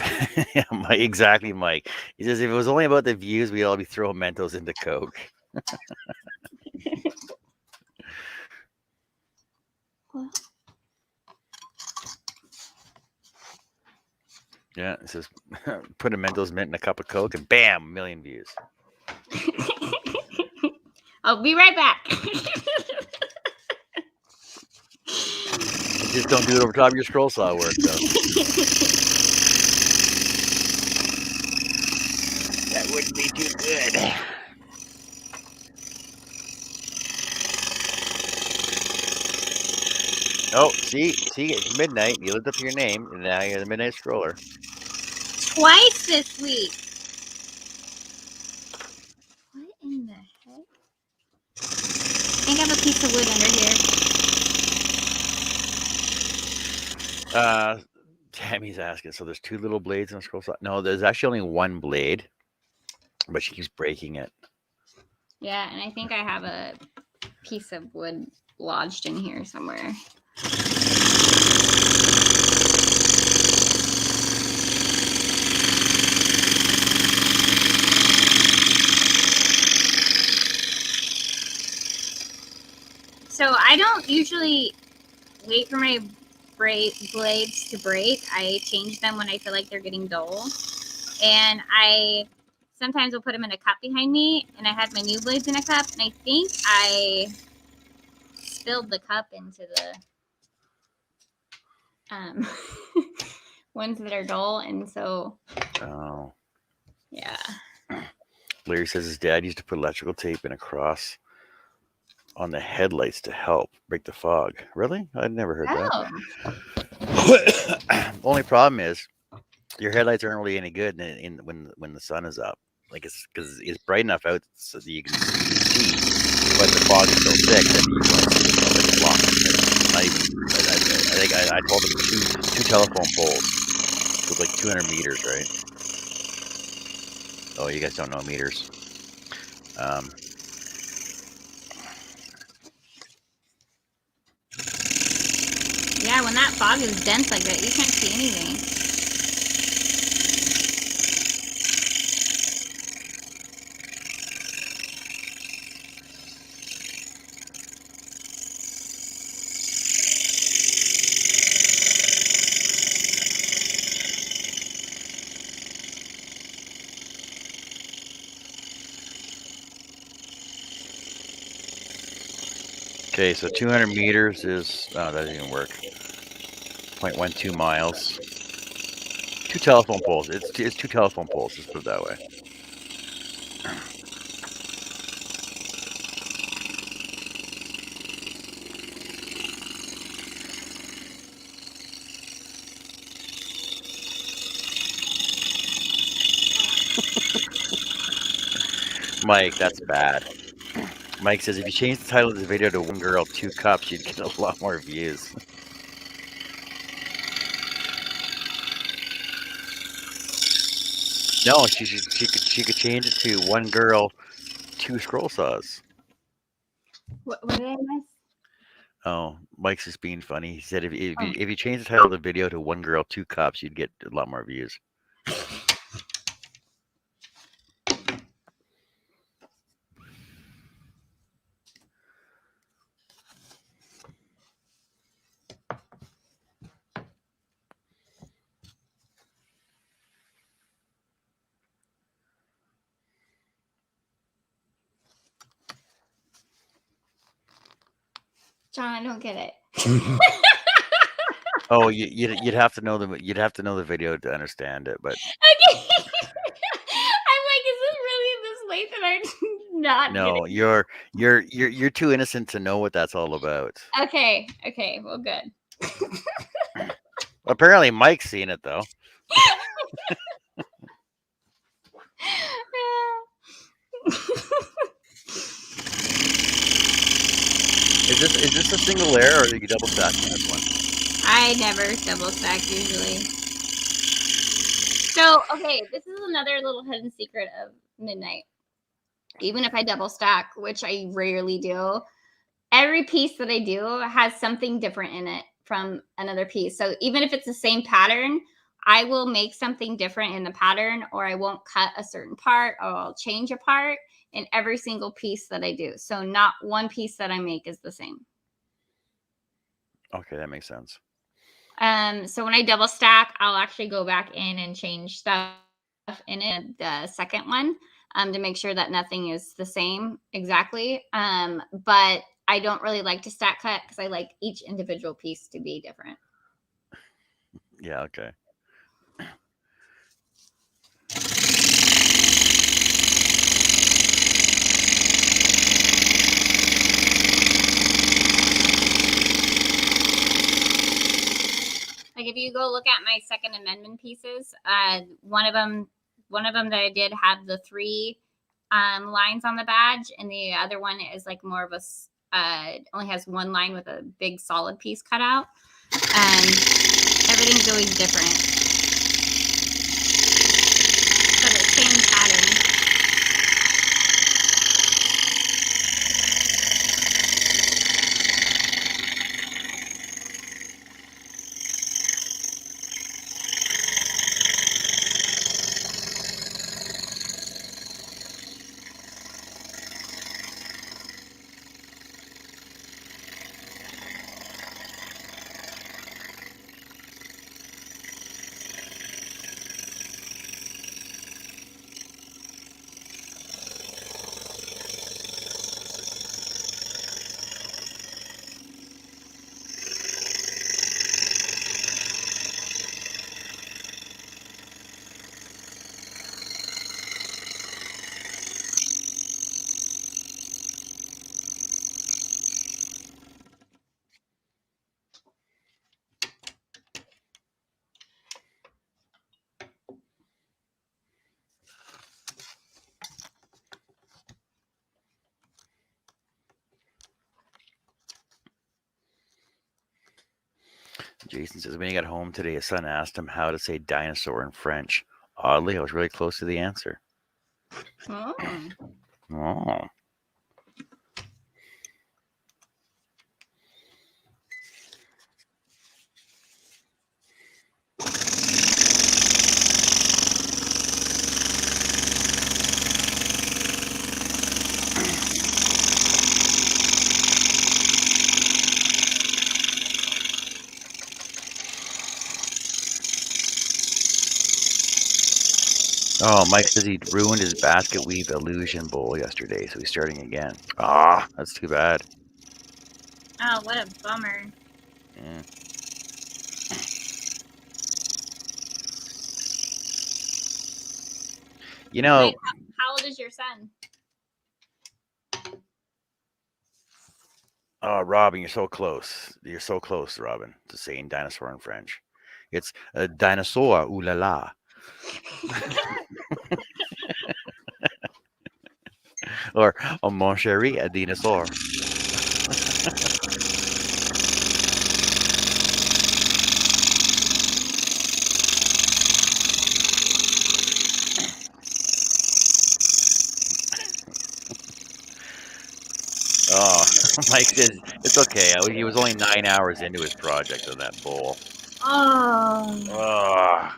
yeah, Mike, exactly, Mike. He says, if it was only about the views, we'd all be throwing Mentos into Coke. Yeah, it says, put a Mentos Mint in a cup of Coke, and bam, 1 million views. I'll be right back. Just don't do it over top of your scroll saw work, though. That wouldn't be too good. Oh, see, it's midnight. You looked up your name, and now you're the Midnight Scroller. Twice this week. What in the heck? I think I have a piece of wood under here. Tammy's asking, so there's 2 little blades in a scroll saw? No, there's actually only 1 blade, but she keeps breaking it. Yeah, and I think I have a piece of wood lodged in here somewhere. So I don't usually wait for my blades to break. I change them when I feel like they're getting dull. And I sometimes will put them in a cup behind me, and I had my new blades in a cup, and I think I spilled the cup into the ones that are dull, and so yeah. Larry says his dad used to put electrical tape in a cross on the headlights to help break the fog. Really? I'd never heard that. Only problem is your headlights aren't really any good when the sun is up. Like it's because it's bright enough out so that you can see, but the fog is so thick that you can't see the block. Not even. I think I told him two telephone poles with like 200 meters, right? Oh, you guys don't know meters. Yeah, when that fog is dense like that, you can't see anything. Okay, so 200 meters is, that doesn't even work. 0.12 miles. 2 telephone poles. It's 2 telephone poles, let's put it that way. Mike, that's bad. Mike says, if you change the title of this video to 1 Girl, 2 Cups, you'd get a lot more views. No, she could change it to 1 Girl, 2 Scroll Saws. What did I miss? Oh, Mike's just being funny. He said Oh. if you change the title of the video to "One Girl, Two Cups," you'd get a lot more views. John, I don't get it. Oh, you'd have to know the video to understand it. But Okay. I'm like, is this really this late that I'm not no, getting? you're too innocent to know what that's all about. Okay. Well, good. Apparently, Mike's seen it though. Is this a single layer or are you double stacking this one? I never double stack usually. So, okay, this is another little hidden secret of Midnight. Even if I double stack, which I rarely do, every piece that I do has something different in it from another piece. So even if it's the same pattern, I will make something different in the pattern, or I won't cut a certain part, or I'll change a part in every single piece that I do. So not one piece that I make is the same. Okay, that makes sense. So when I double stack, I'll actually go back in and change stuff in it, the second one, to make sure that nothing is the same exactly. But I don't really like to stack cut because I like each individual piece to be different. Yeah, okay. Like if you go look at my Second Amendment pieces, one of them that I did have the 3 lines on the badge, and the other one is like more of a only has 1 line with a big solid piece cut out. Everything's always different, but the same pattern. Jason says when he got home today, his son asked him how to say dinosaur in French. Oddly, I was really close to the answer. Oh. Oh. Oh, Mike says he ruined his basket weave illusion bowl yesterday, so he's starting again. Ah, that's too bad. Oh, what a bummer. Mm. You know, Wait, how old is your son? oh, Robin, you're so close. You're so close, Robin, to saying dinosaur in French. It's a dinosaur, ooh la la. Or, oh, mon chéri, a dinosaur. Oh, Mike says it's okay. He was only 9 hours into his project on that bowl. Oh. Oh,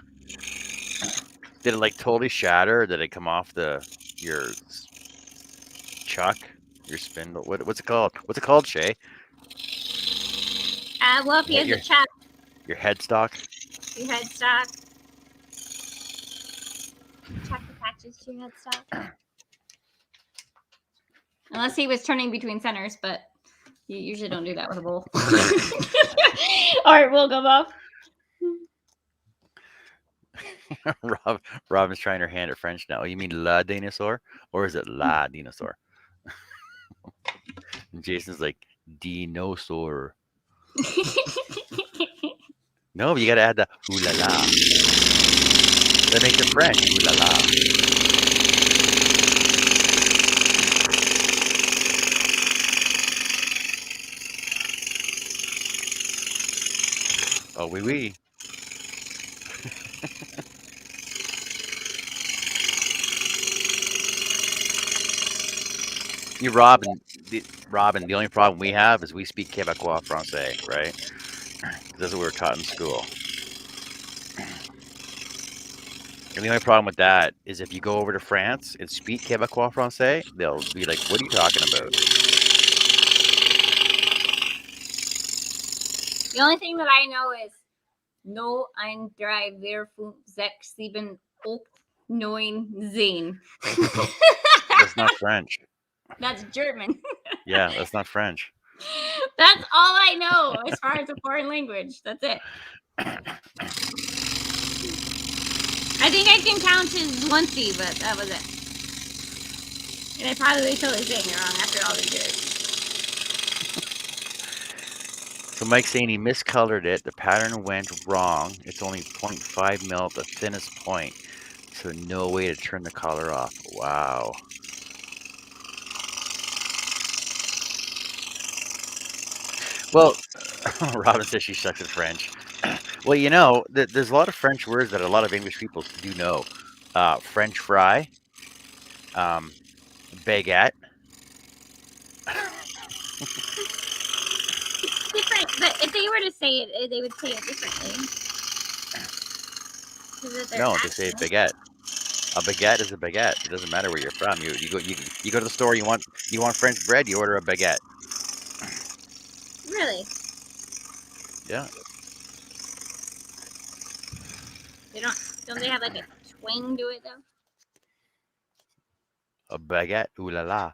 did it like totally shatter? Or did it come off your chuck, your spindle? What's it called? What's it called, Shay? Well, if he has Your a chest, your headstock. your headstock. Chuck attaches to your headstock. Unless he was turning between centers, but you usually don't do that with a bowl. All right, we'll go off. Robin's trying her hand at French now. You mean la dinosaur, or is it la dinosaur? And Jason's like dinosaur. No, you gotta add the ooh la la. That makes it French. Ooh la la. Oh, oui, oui. You, Robin. The only problem we have is we speak Quebecois Francais, right? That's what we were taught in school. And the only problem with that is if you go over to France and speak Quebecois Francais, they'll be like, "What are you talking about?" The only thing that I know is no ein, drei, vier, fünf, sechs, sieben, acht, neun, zehn. That's not French. That's German. Yeah, that's not French. That's all I know as far as a foreign language. That's it. I think I can count to 20, but that was it. And I probably totally saying it wrong after all these years. So Mike's saying he miscolored it. The pattern went wrong. It's only 0.5 mil at the thinnest point. So no way to turn the color off. Wow. Well, Robin says she sucks at French. Well, you know, there's a lot of French words that a lot of English people do know. French fry, baguette. Different, but if they were to say it, they would say it differently. No, they say baguette. A baguette is a baguette. It doesn't matter where you're from. You go to the store. You want French bread. You order a baguette. Really? Yeah. They don't they have like a twang to it though? A baguette. Ooh la la.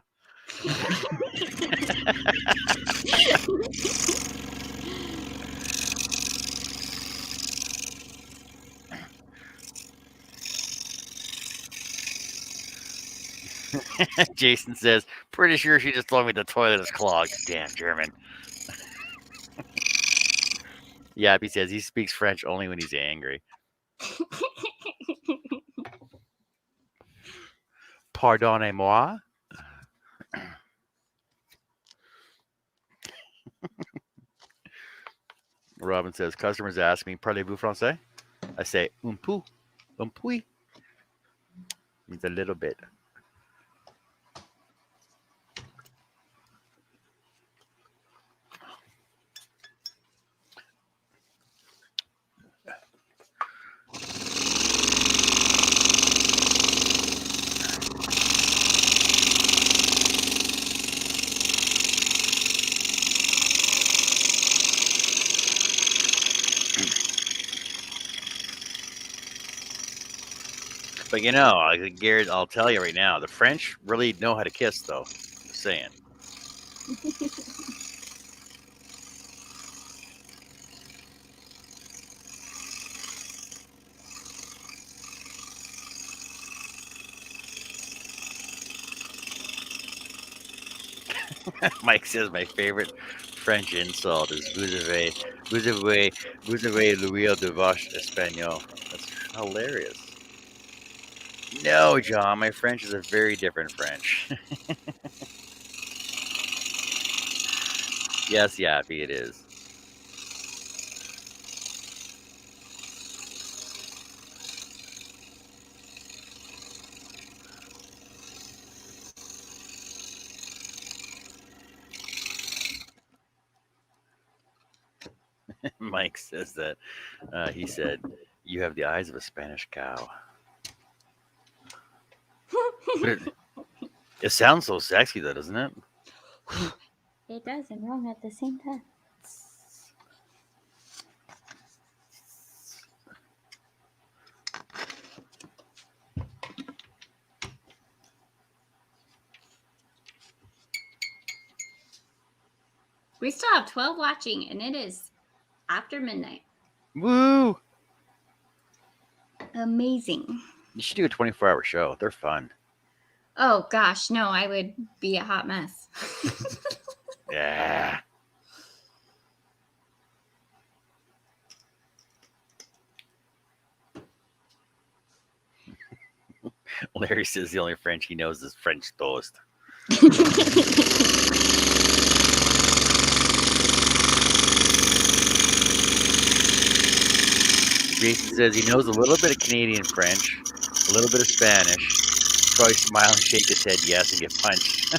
Jason says, pretty sure she just told me the toilet is clogged. Damn German. Yep, he says he speaks French only when he's angry. Pardonnez-moi. Robin says, customers ask me, parlez-vous français? I say, un peu, un puis. Means a little bit. But you know, Garrett, I'll tell you right now, the French really know how to kiss, though. Just saying. Mike says my favorite French insult is vous avez l'huile de vache espagnol. That's hilarious. No, John, my French is a very different French. Yes, Yappy, it is. Mike says that he said, "You have the eyes of a Spanish cow." But it sounds so sexy, though, doesn't it? It does, and wrong at the same time. We still have 12 watching, and it is after midnight. Woo! Amazing. You should do a 24-hour show. They're fun. Oh, gosh, no, I would be a hot mess. Yeah. Larry says the only French he knows is French toast. Jason says he knows a little bit of Canadian French, a little bit of Spanish. Probably smile and shake his head yes and get punched.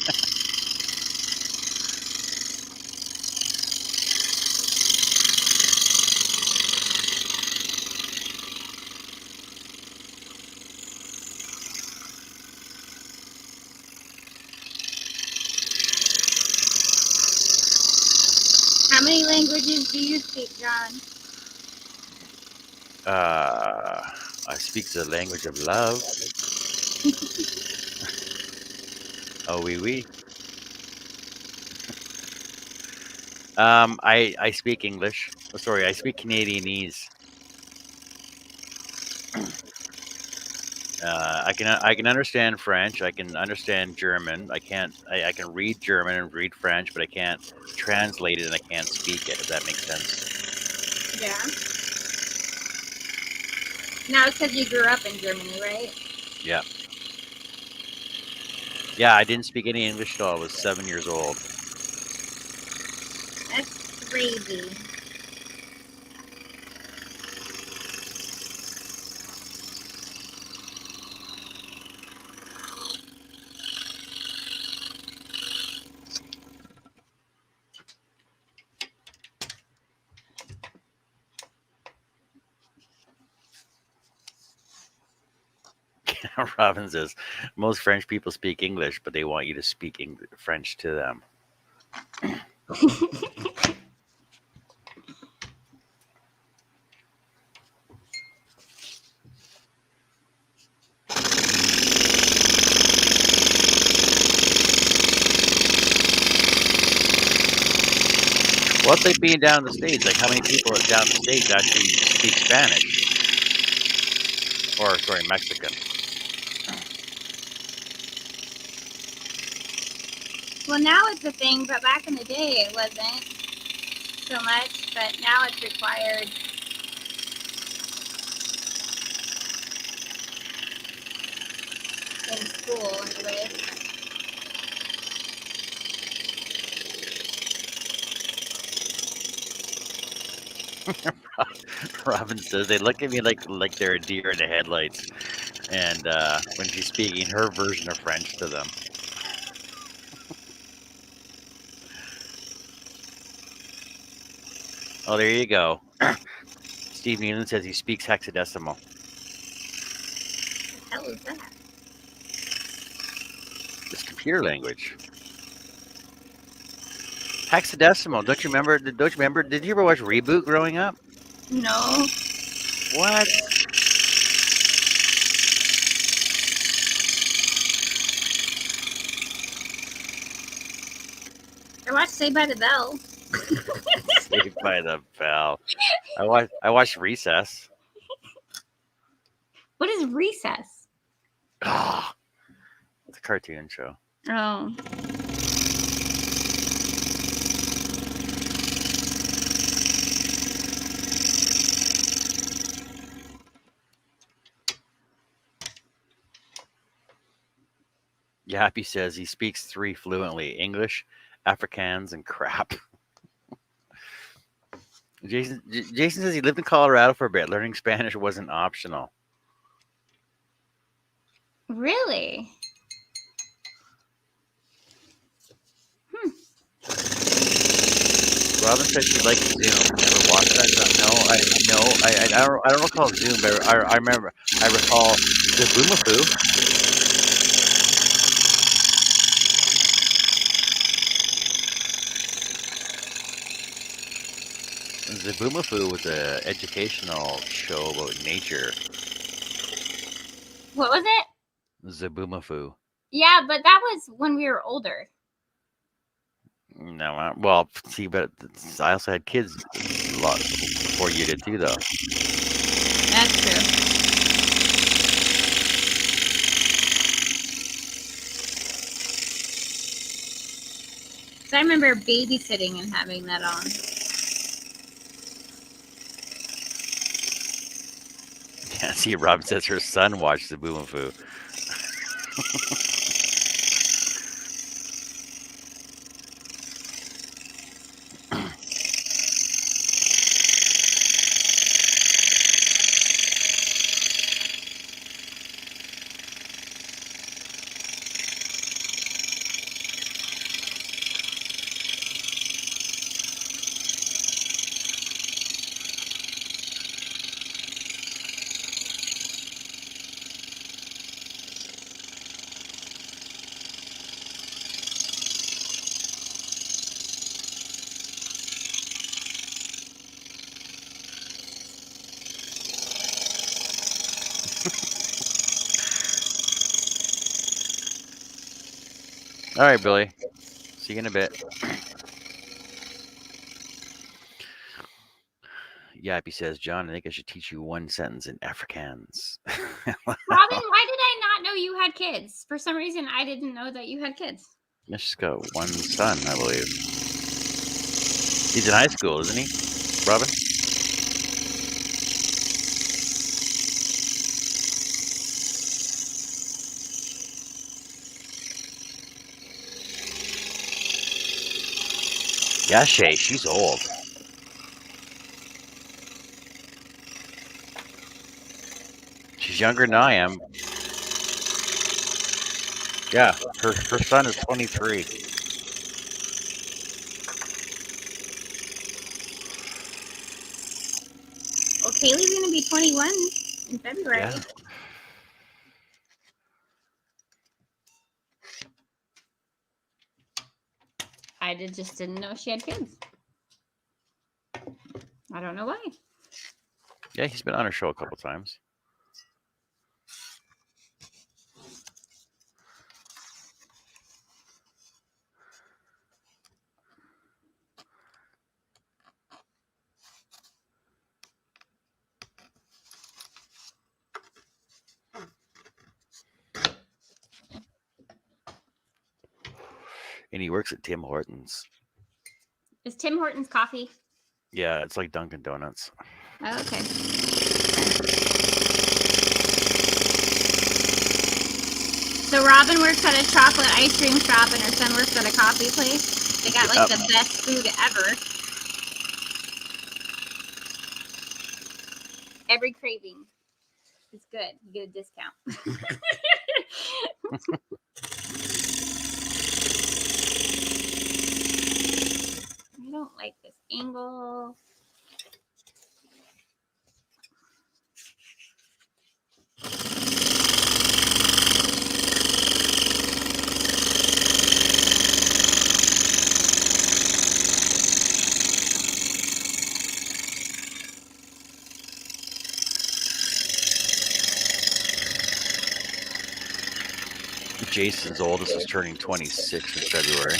How many languages do you speak, John? I speak the language of love. Oh, oui, oui. I speak English. Oh, sorry, I speak Canadianese. I can understand French. I can understand German. I can read German and read French, but I can't translate it and I can't speak it. If that makes sense. Yeah. Now it's because you grew up in Germany, right? Yeah. Yeah, I didn't speak any English till I was 7 years old. That's crazy. Robin says most French people speak English, but they want you to speak French to them. What's like being down in the States? Like, how many people down in the States actually speak Spanish? Or, sorry, Mexican. Well, now it's a thing, but back in the day it wasn't so much, but now it's required. In school, anyway. Robin says they look at me like they're a deer in the headlights, and when she's speaking her version of French to them. Oh, there you go. Steve Nealon says he speaks hexadecimal. What the hell is that? It's computer language. Hexadecimal. Don't you remember? Did you ever watch Reboot growing up? No. What? I watched Saved by the Bell. Saved by the Bell. I watched Recess. What is Recess? Ah, it's a cartoon show. Oh. Yappy says he speaks 3 fluently: English, Afrikaans, and crap. Jason says he lived in Colorado for a bit. Learning Spanish wasn't optional. Really? Robin said she likes Zoom. Ever watch that? I don't recall Zoom, but I remember. I recall the Boomafoo. The Boomafoo was an educational show about nature. What was it? The Boomafoo. Yeah, but that was when we were older. No, well, see, but I also had kids a lot before you did too, though. That's true. So I remember babysitting and having that on. Yeah, see, Robin says her son watched the Boomafoo. All right, Billy. See you in a bit. Yappy says, John, I think I should teach you one sentence in Afrikaans. Robin, why did I not know you had kids? For some reason, I didn't know that you had kids. She's got one son, I believe. He's in high school, isn't he, Robin? Yeah, Shay, she's old. She's younger than I am. Yeah, her son is 23. Well, Kaylee's going to be 21 in February. Yeah. I just didn't know she had kids. I don't know why. Yeah, he's been on her show a couple times. And he works at Tim Hortons. Is Tim Hortons coffee? Yeah, it's like Dunkin' Donuts. Oh, okay. So Robin works at a chocolate ice cream shop and her son works at a coffee place. They got like the best food ever. Every craving is good. You get a discount. I don't like this angle. Jason's oldest is turning 26 in February.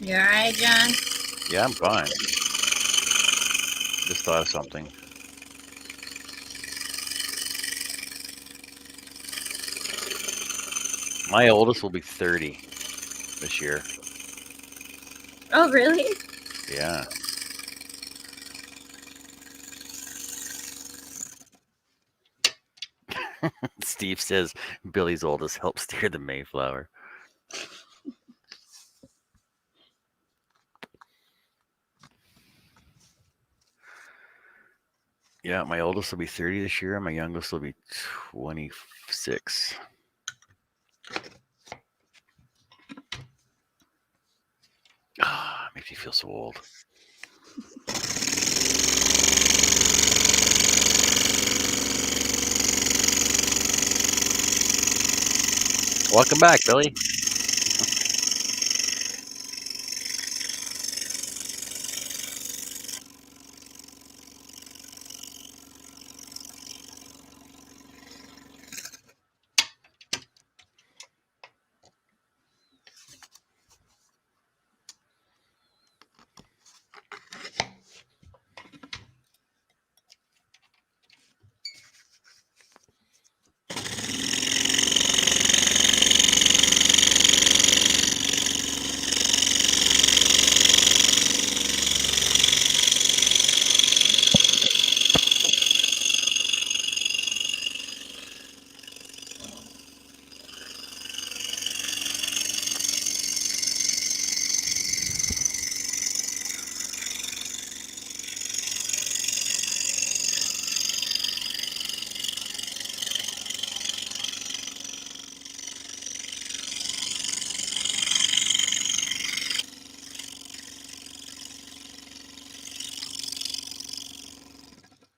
You all right, John? Yeah, I'm fine. Just thought of something. My oldest will be 30 this year. Oh, really? Yeah. Steve says Billy's oldest helped steer the Mayflower. Yeah, my oldest will be 30 this year, and my youngest will be 26. Ah, makes me feel so old. Welcome back, Billy.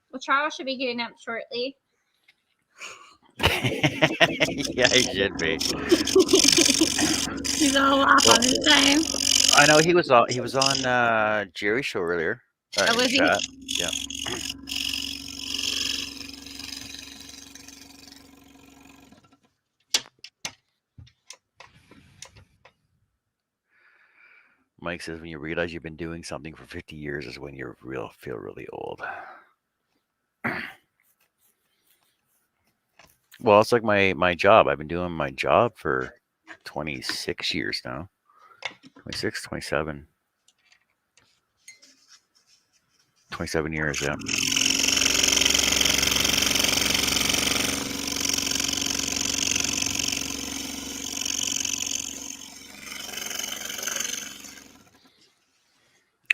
Well, Charles should be getting up shortly. Yeah, he should be. He's all off on his time. I know he was on Jerry's show earlier. Oh, was he? Chat. Yeah. Mike says when you realize you've been doing something for 50 years is when you feel really old. Well, it's like my job. I've been doing my job for 26 years now. 26, 27. 27 years, yeah.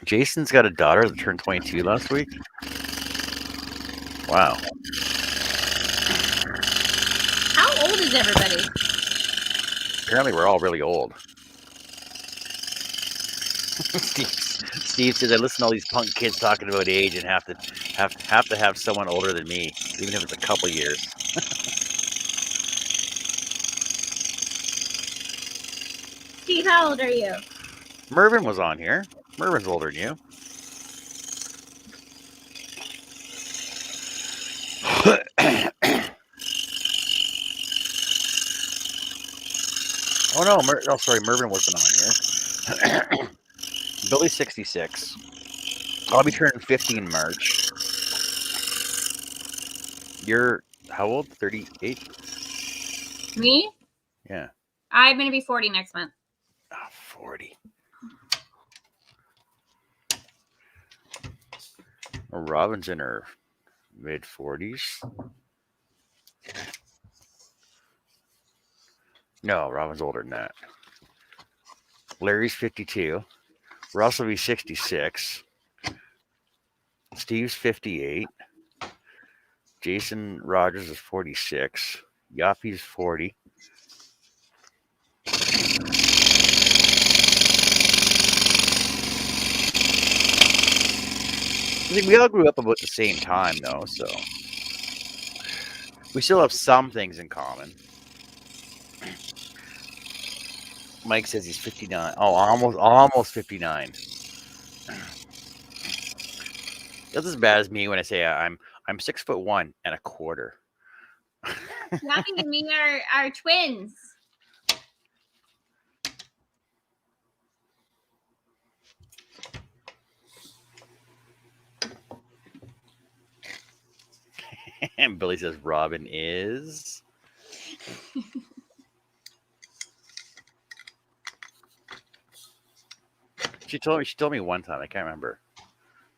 Jason's got a daughter that turned 22 last week. Wow. How old is everybody? Apparently, we're all really old. Steve says I listen to all these punk kids talking about age and have to have someone older than me, even if it's a couple years. Steve, how old are you? Mervin was on here. Mervin's older than you. Oh no, sorry, Mervin wasn't on here. Billy's 66. I'll be turning 50 in March. You're how old? 38? Me? Yeah. I'm going to be 40 next month. Oh, 40. Robin's in her mid-40s. No, Robin's older than that. Larry's 52. Russ will be 66. Steve's 58. Jason Rogers is 46. Yappy's 40. I think we all grew up about the same time, though, so we still have some things in common. Mike says he's 59. Oh, almost 59. That's as bad as me when I say I'm 6'1" and a quarter. Yappy and me are twins. And Billy says Robin is. She told me one time. I can't remember.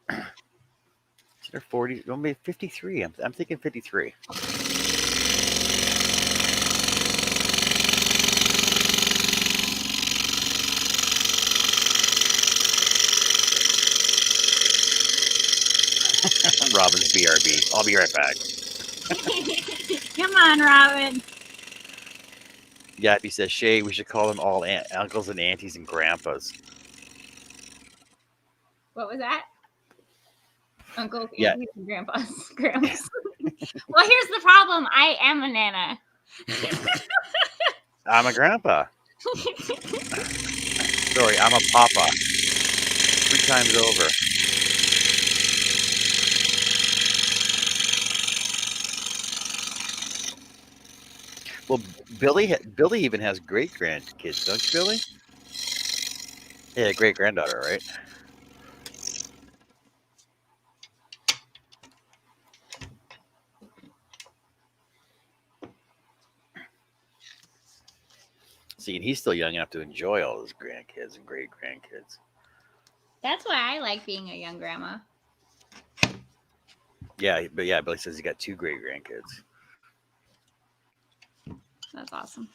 She's in her 40s. Maybe 53. I'm thinking 53. Robin's BRB. I'll be right back. Come on, Robin. Yappy says, Shay, we should call them all uncles and aunties and grandpas. What was that? Uncles, Yeah. aunties, and grandpas. Grandmas. Well, here's the problem. I am a nana. I'm a grandpa. Sorry, I'm a papa. 3 times over. Well, Billy even has great grandkids, don't you, Billy? Yeah, great granddaughter, right? See, and he's still young enough to enjoy all his grandkids and great grandkids. That's why I like being a young grandma. Yeah, but yeah, Billy says he got 2 great grandkids. That's awesome.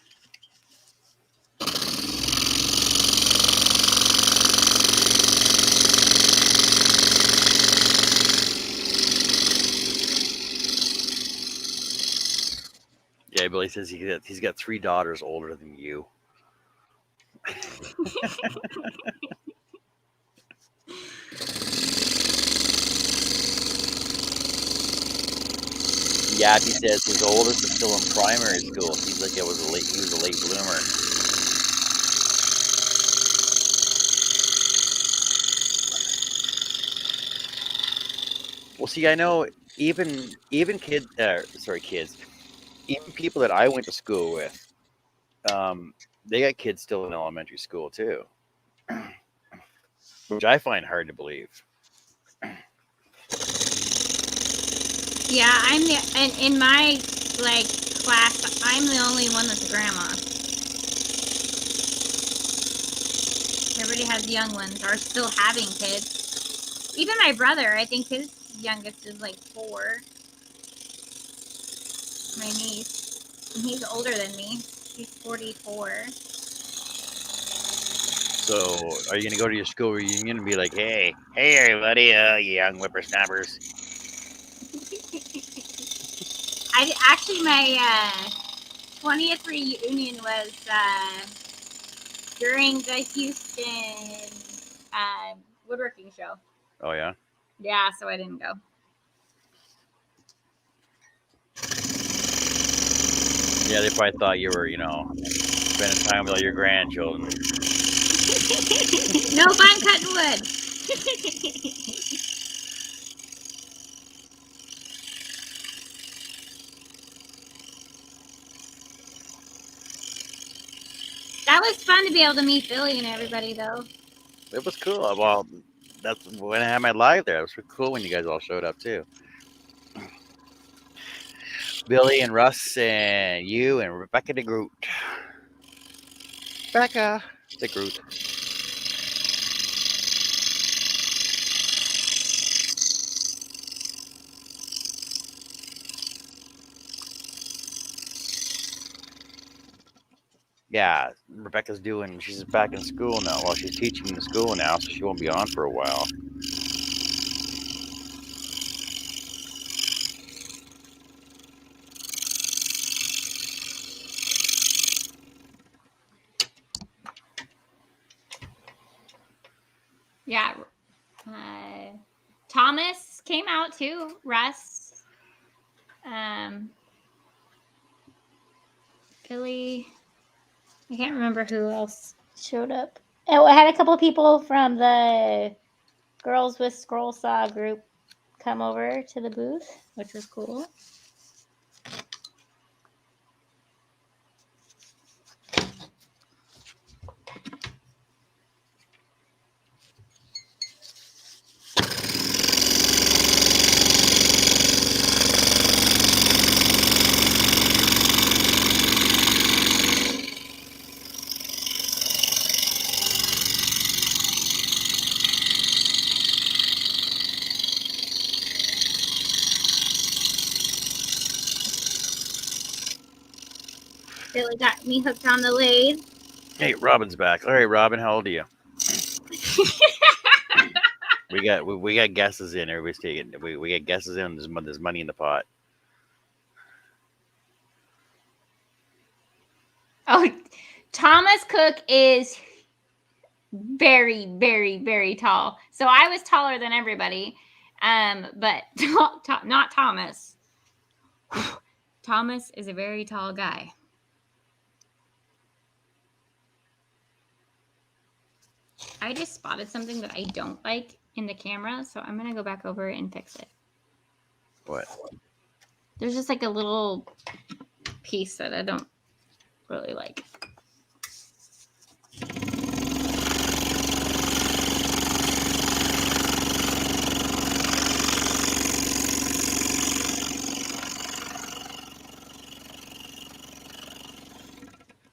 Yeah, Billy says he's got 3 daughters older than you. Yappy says his oldest is still in primary school. Seems like he was a late bloomer. Well, see, I know even kids, even people that I went to school with, they got kids still in elementary school too, which I find hard to believe. Yeah, in my class, I'm the only one that's a grandma. Everybody has young ones or still having kids. Even my brother, I think his youngest is 4. My niece, and he's older than me. He's 44. So, are you gonna go to your school reunion and be like, "Hey, everybody, you young whippersnappers"? My 20th reunion was during the Houston woodworking show. Oh yeah. Yeah, so I didn't go. Yeah, they probably thought you were, spending time with all your grandchildren. Nope, I'm cutting wood. That was fun to be able to meet Billy and everybody, though. It was cool. Well, that's when I had my live there. It was cool when you guys all showed up too. Billy and Russ and you and Rebecca the Groot. Becca the Groot. Yeah, she's back in school now. Well, she's teaching in the school now, so she won't be on for a while. Yeah. Thomas came out too. Russ. Billy. I can't remember who else showed up. Oh, I had a couple of people from the Girls with Scroll Saw group come over to the booth, which was cool. Billy got me hooked on the lathe. Hey, Robin's back. All right, Robin, how old are you? we got guesses in. Everybody's taking. We got guesses in. There's money in the pot. Oh, Thomas Cook is very, very, very tall. So I was taller than everybody, but not Thomas. Thomas is a very tall guy. I just spotted something that I don't like in the camera, so I'm gonna go back over and fix it. What? There's just like a little piece that I don't really like.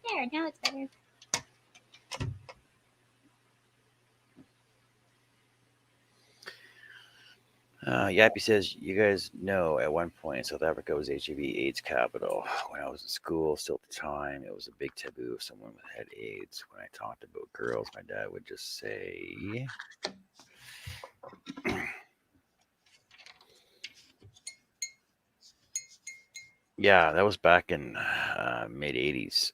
There, now it's better. Yappy says, you guys know at one point South Africa was HIV/AIDS capital. When I was in school, still at the time, it was a big taboo if someone had AIDS. When I talked about girls, my dad would just say, yeah, that was back in mid 80s.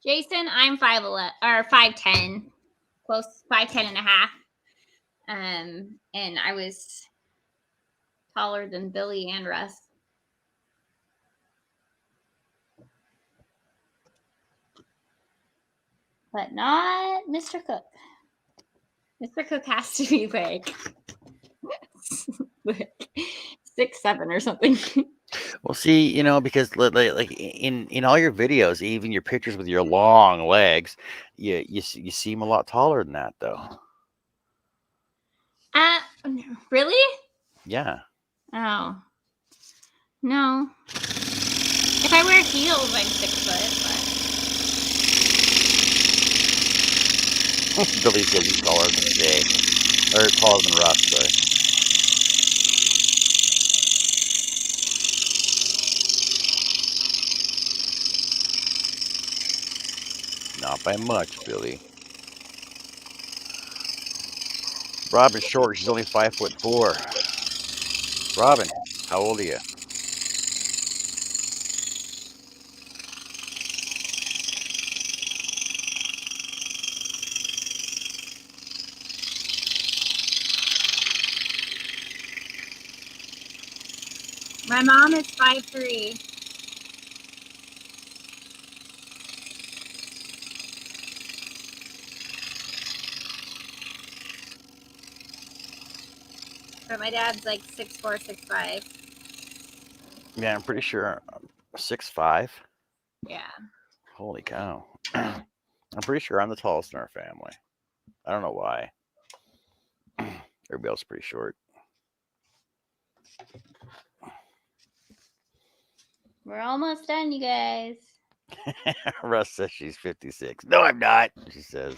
Jason, I'm 5'11" or 5'10", close 5'10" and a half. And I was taller than Billy and Russ. But not Mr. Cook. Mr. Cook has to be like 6'7" or something. Well, see, you know, because like in all your videos, even your pictures with your long legs, you seem a lot taller than that, though. Really? Yeah. Oh. No. If I wear heels, I'm 6 foot, Billy says he's taller than Jay, or taller than Russ. Sorry. Not by much, Billy. Robin's short. She's only 5'4". Robin, how old are you? My mom is 5'3". But my dad's like 6'4", 6'5". Yeah, I'm pretty sure 6'5". Yeah. Holy cow! I'm pretty sure I'm the tallest in our family. I don't know why. Everybody else is pretty short. We're almost done, you guys. Russ says she's 56. No, I'm not. She says.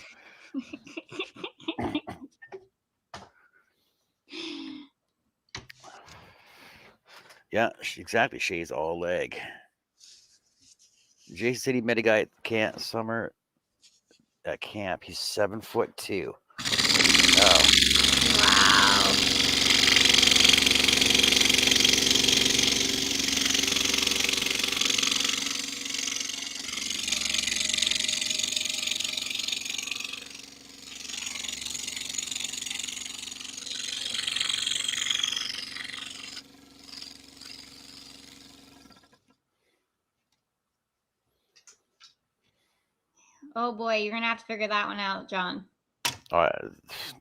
Yeah, exactly. Shay's all leg. Jason said he met a guy at camp summer at camp. He's 7'2". Oh. Wow. Oh boy, you're gonna have to figure that one out, John. I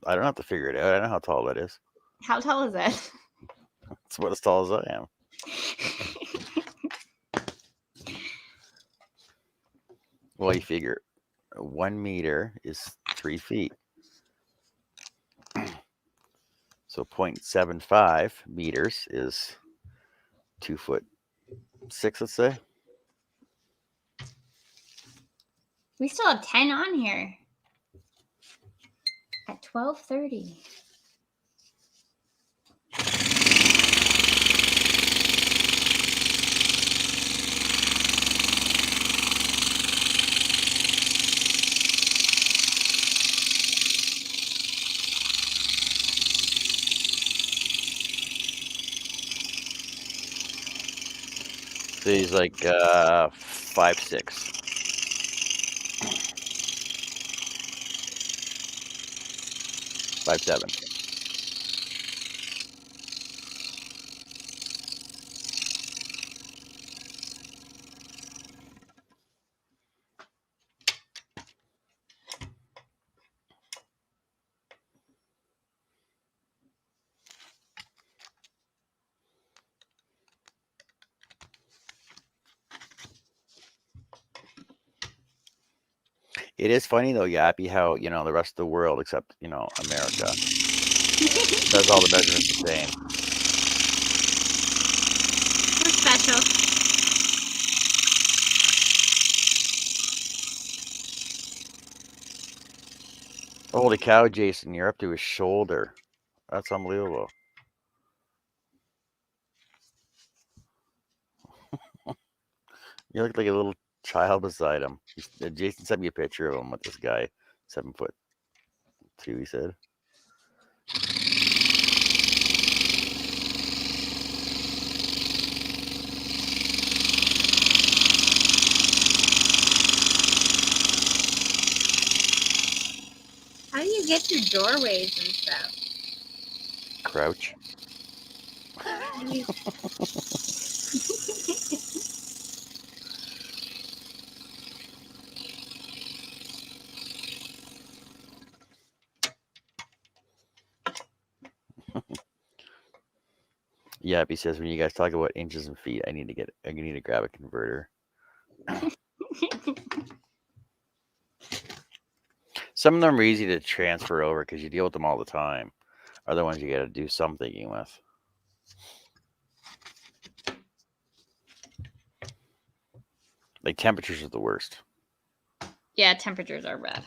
don't have to figure it out. I know how tall that is. How tall is it? It's about as tall as I am. Well, you figure 1 meter is 3 feet. So 0.75 meters is 2'6", let's say. We still have 10 on here at 12:30. So he's like 5'6". 5'7". It is funny though, Yappy, how the rest of the world except America does all the measurements the same. We're special. Holy cow, Jason, you're up to his shoulder. That's unbelievable. You look like a little child beside him. Jason sent me a picture of him with this guy, 7'2", he said. How do you get through doorways and stuff? Crouch. Yep, he says when you guys talk about inches and feet, I need to grab a converter. Some of them are easy to transfer over because you deal with them all the time. Other ones you got to do some thinking with. Like temperatures are the worst. Yeah, temperatures are bad.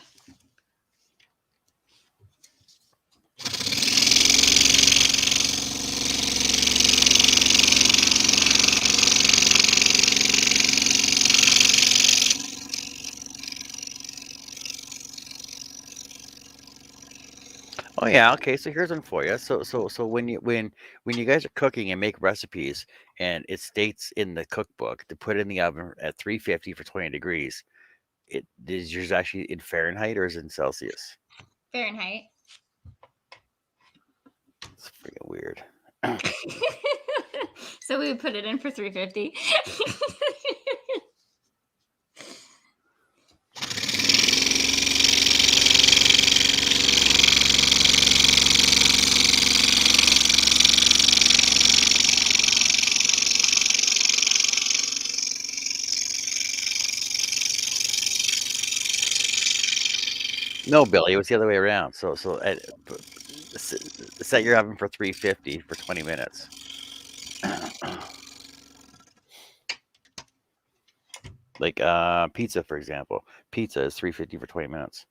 Oh yeah, okay. So here's one for you. So when you guys are cooking and make recipes, and it states in the cookbook to put it in the oven at 350 for 20 degrees, is yours actually in Fahrenheit or is it in Celsius? Fahrenheit. It's freaking weird. So we would put it in for 350. No, Billy, it was the other way around. So set your oven for 350 for 20 minutes. Like pizza, for example. Pizza is 350 for 20 minutes.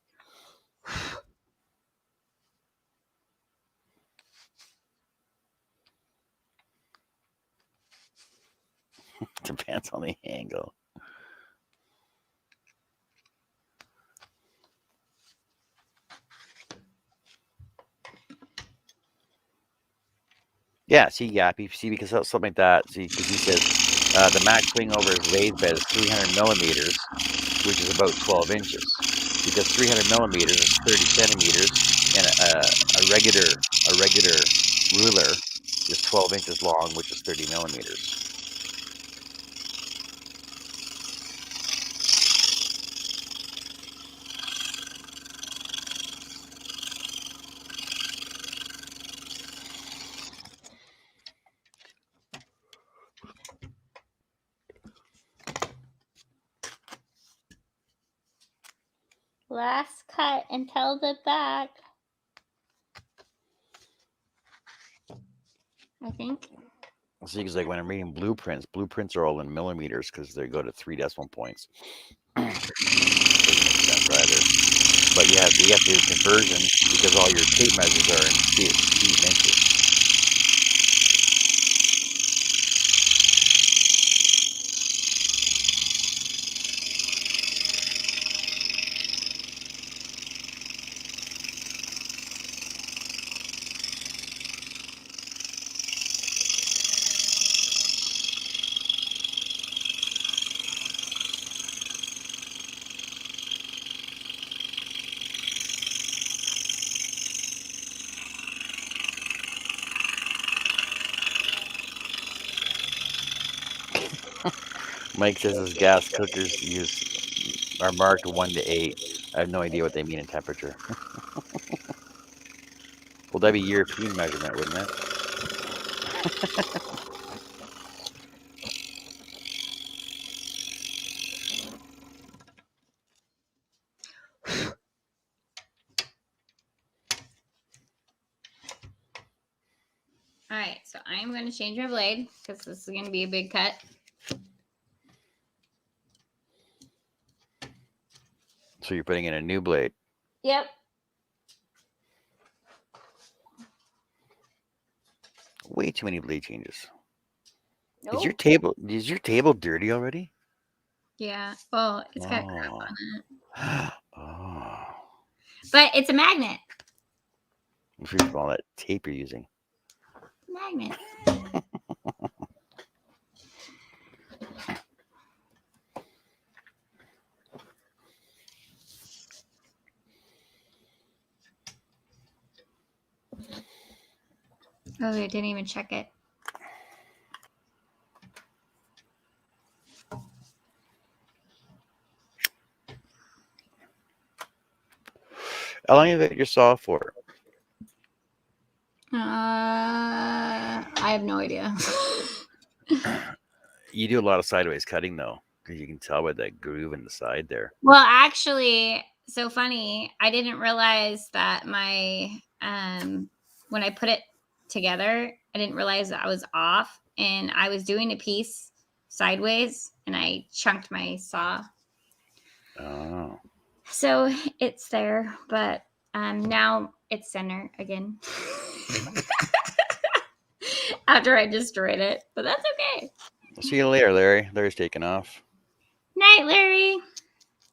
Depends on the angle. Yeah, see, Yappy, see, because something like that. See, because he says the max swing over his lathe bed is 300 millimeters, which is about 12 inches. Because 300 millimeters is 30 centimeters, and a regular ruler is 12 inches long, which is 30 millimeters. Last cut until the back. I think. See, because like when I'm reading blueprints are all in millimeters because they go to 3 decimal points. Doesn't make sense either. But you have to do conversion because all your tape measures are in feet and inches. Mike says his gas cookers are marked 1 to 8. I have no idea what they mean in temperature. Well, that'd be European measurement, wouldn't it? All right, so I'm going to change my blade because this is going to be a big cut. So you're putting in a new blade. Yep. Way too many blade changes. Nope. Is your table dirty already? Yeah. Well, it's got crap on it. Oh. But it's a magnet. First of all, that tape you're using. Magnet. Oh, I didn't even check it. How long have you had your saw for? I have no idea. You do a lot of sideways cutting though, because you can tell by that groove in the side there. Well, actually, so funny. I didn't realize that my when I put it together, I didn't realize that I was off, and I was doing a piece sideways, and I chunked my saw. Oh. So it's there, but now it's center again. After I destroyed it, but that's okay. I'll see you later, Larry. Larry's taking off. Night, Larry.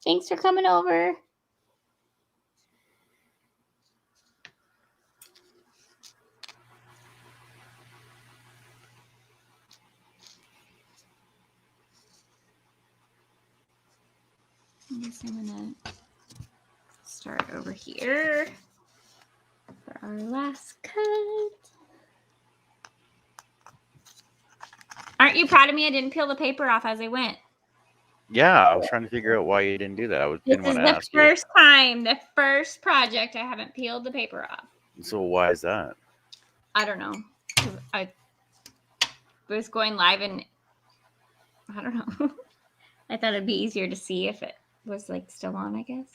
Thanks for coming over. I guess I'm gonna start over here for our last cut. Aren't you proud of me? I didn't peel the paper off as I went. Yeah, I was trying to figure out why you didn't do that. This is the first time, the first project I haven't peeled the paper off. So why is that? I don't know. I was going live and I don't know. I thought it'd be easier to see if it was like still on, I guess.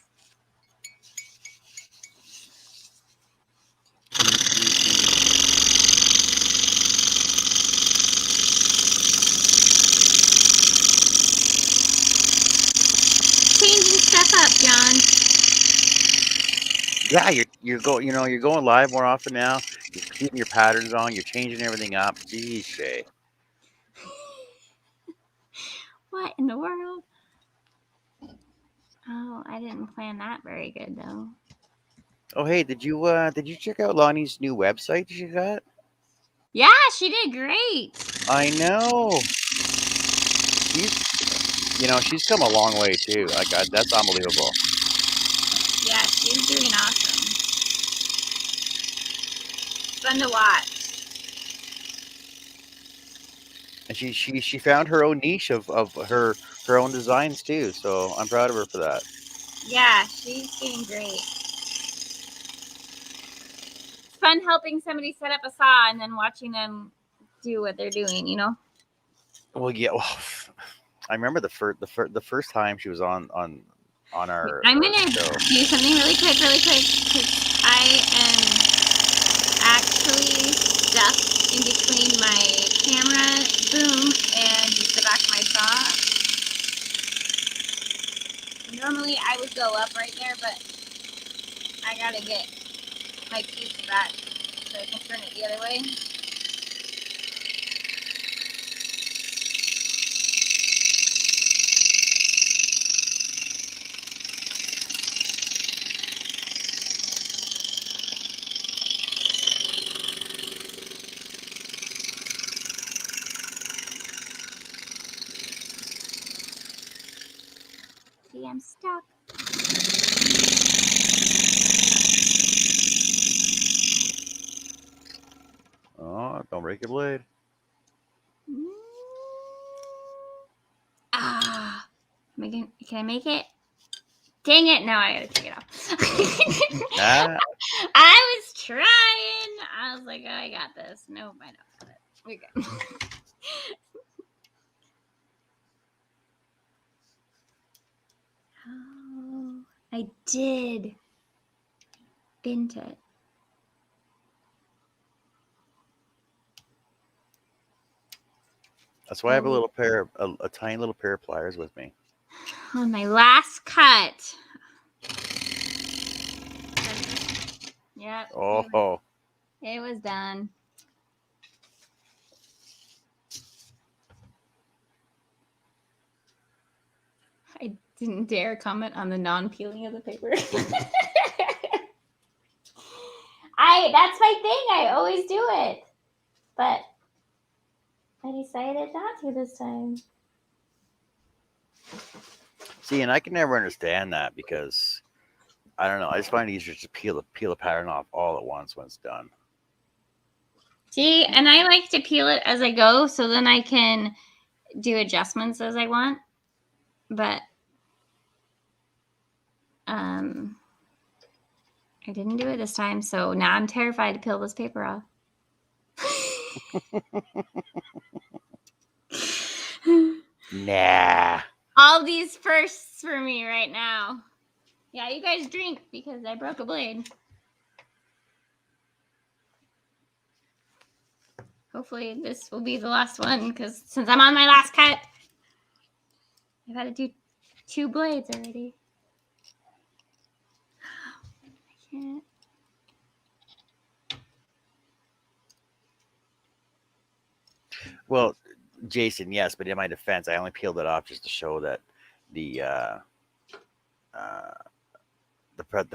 Changing stuff up, John. Yeah, you're going live more often now. You're keeping your patterns on. You're changing everything up. Geez, Shay. What in the world? Oh, I didn't plan that very good though. Oh, hey, did you check out Lonnie's new website she got? Yeah, she did great. I know. She's come a long way too. Like that's unbelievable. Yeah, she's doing awesome. Fun to watch. And she found her own niche of her own designs too. So I'm proud of her for that. Yeah, she's doing great. It's fun helping somebody set up a saw and then watching them do what they're doing, you know? Well, yeah. Well, I remember the first time she was on on our I'm gonna show. do something really quick, because I am actually stuck in between my camera boom and the back of my saw. Normally I would go up right there, but I gotta get my piece back so I can turn it the other way. See, I'm stuck. Oh, don't break your blade. Ah, can I make it? Dang it! Now I gotta take it off. Ah, I was trying. I was like, oh, I got this. Nope, I don't got it. We good. Oh, I did bint it. that's why I have a little pair, a tiny little pair of pliers with me. On my last cut. Yep. Oh, It was done. I didn't dare comment on the non-peeling of the paper. That's my thing. I always do it. But I decided not to this time. see, and I can never understand that because I don't know. I just find it easier to peel a pattern off all at once when it's done. See, and I like to peel it as I go, so then I can do adjustments as I want. But I didn't do it this time, so now I'm terrified to peel this paper off. Nah. All these firsts for me right now. Yeah, you guys drink because I broke a blade. Hopefully this will be the last one, because since I'm on my last cut, I've had to do 2 blades already. I can't. Well, Jason, yes, but in my defense, I only peeled it off just to show that the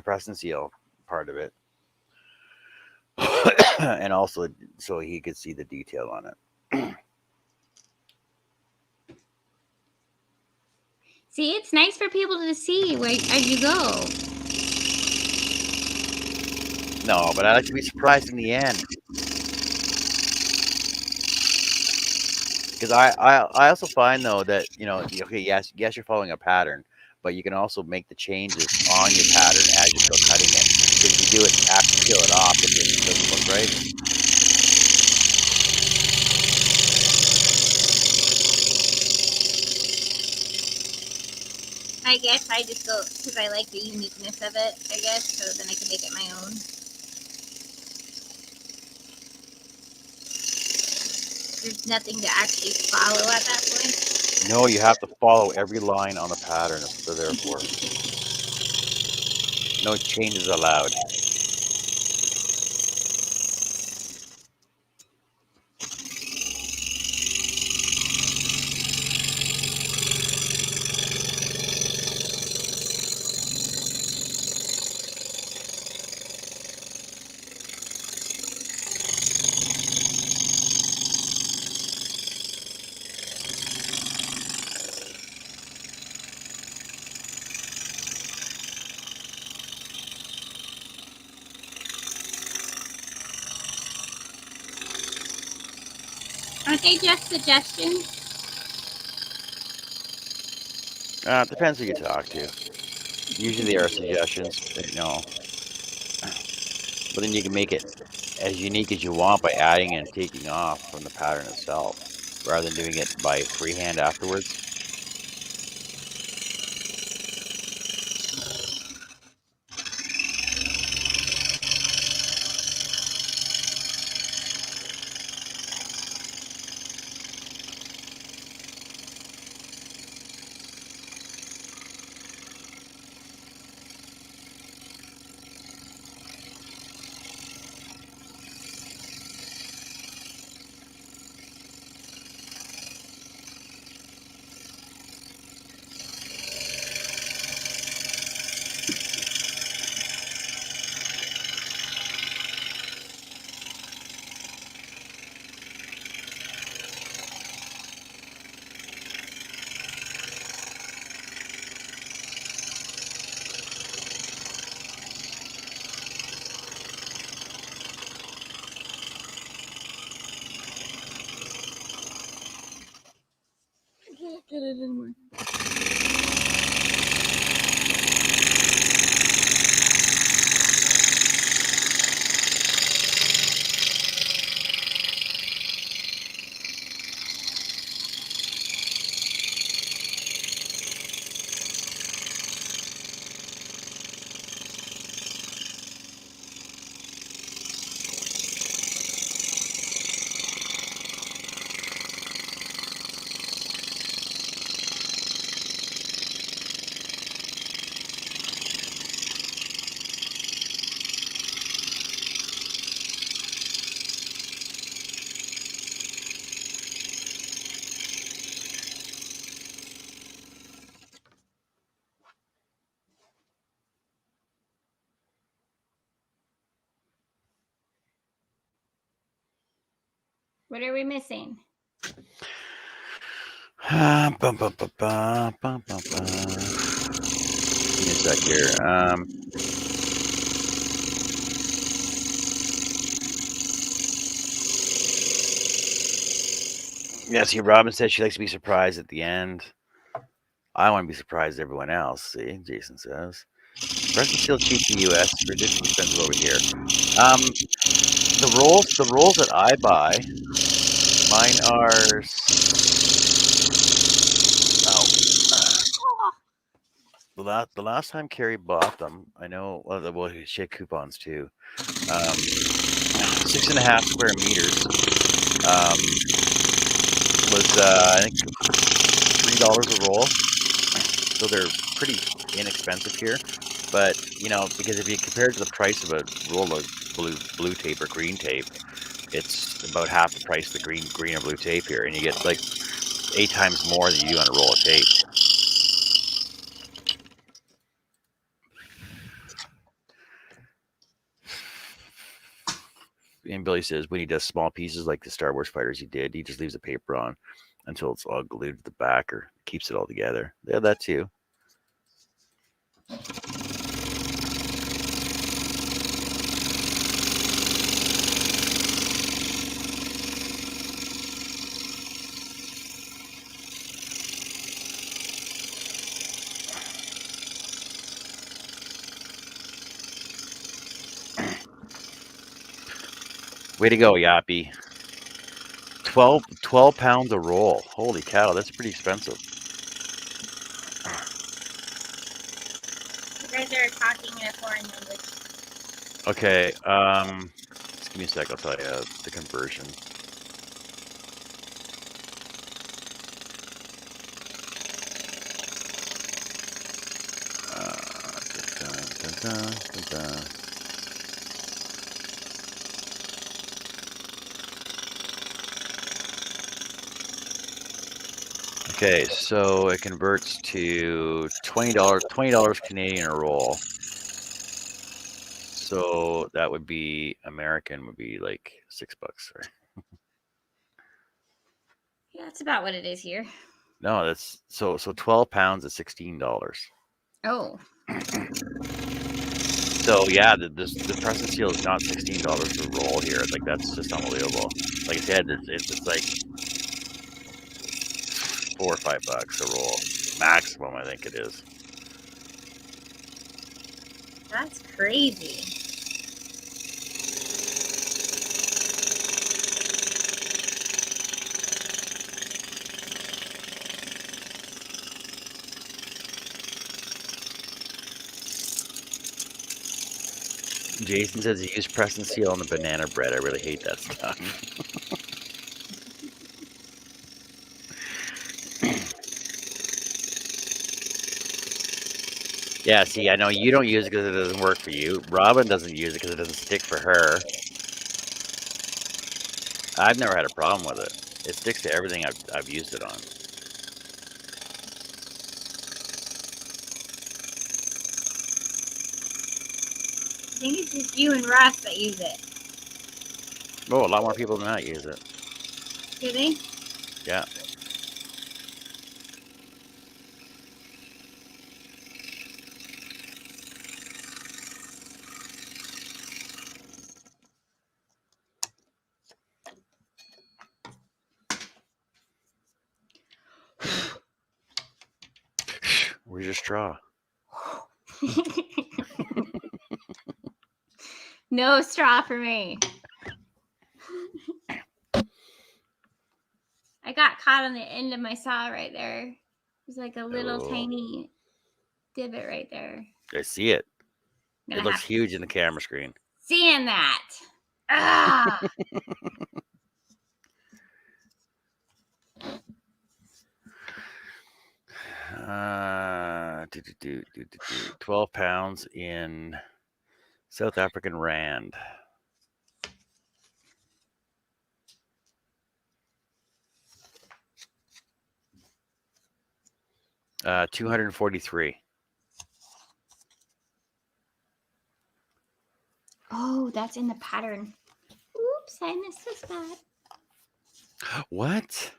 press and seal part of it, and also so he could see the detail on it. See, it's nice for people to see where as you go. No, but I like to be surprised in the end. Because I also find though that okay, yes you're following a pattern, but you can also make the changes on your pattern as you're still cutting it. Because if you do it after you peel it off, it just doesn't look right. I guess I just go because I like the uniqueness of it, I guess, so then I can make it my own. There's nothing to actually follow at that point. No, you have to follow every line on the pattern. That's what they're there for. No changes allowed. Aren't they just suggestions? It depends who you talk to. Usually they are suggestions, but then you can make it as unique as you want by adding and taking off from the pattern itself, rather than doing it by freehand afterwards. Shit, it didn't work. What are we missing? Bum, bum, bum, bum, bum, bum, bum. Give me a sec here. Yeah, see, Robin said she likes to be surprised at the end. I want to be surprised as everyone else. See, Jason says. Preston still cheap in the U.S. Ridiculously expensive over here. The rolls that I buy, mine are. The last time Carrie bought them, I know. Well, she had coupons too. 6.5 square meters was I think $3 a roll. So they're pretty inexpensive here. But because if you compare it to the price of a roll of blue tape or green tape, it's about half the price of the green or blue tape here, and you get like 8 times more than you do on a roll of tape. And Billy says when he does small pieces like the Star Wars fighters he did, he just leaves the paper on until it's all glued to the back or keeps it all together. Yeah, that too. Way to go, Yappy. 12 pounds a roll. Holy cow, that's pretty expensive. You guys are talking in a foreign language. Okay, just give me a sec, I'll tell you the conversion. Okay, so it converts to $20 Canadian a roll. So that would be American would be like $6, right? Yeah, that's about what it is here. No, that's so 12 pounds is $16. Oh. So yeah, the Preston Seal is not $16 per roll here. Like that's just unbelievable. Like I said, it's like $4 or $5 a roll maximum. I think it is. That's crazy. Jason says he used Preston Seal on the banana bread. I really hate that stuff. Yeah, see, I know you don't use it because it doesn't work for you. Robin doesn't use it because it doesn't stick for her. I've never had a problem with it. It sticks to everything I've used it on. I think it's just you and Russ that use it. Oh, a lot more people than that use it. Do they? Yeah. Where's your straw? No straw for me. I got caught on the end of my saw right there. There's like a little tiny divot right there. I see it. It looks huge in the camera screen. Seeing that. Ah. 12 pounds in South African rand. $243. Oh, that's in the pattern. Oops, I missed this spot. What?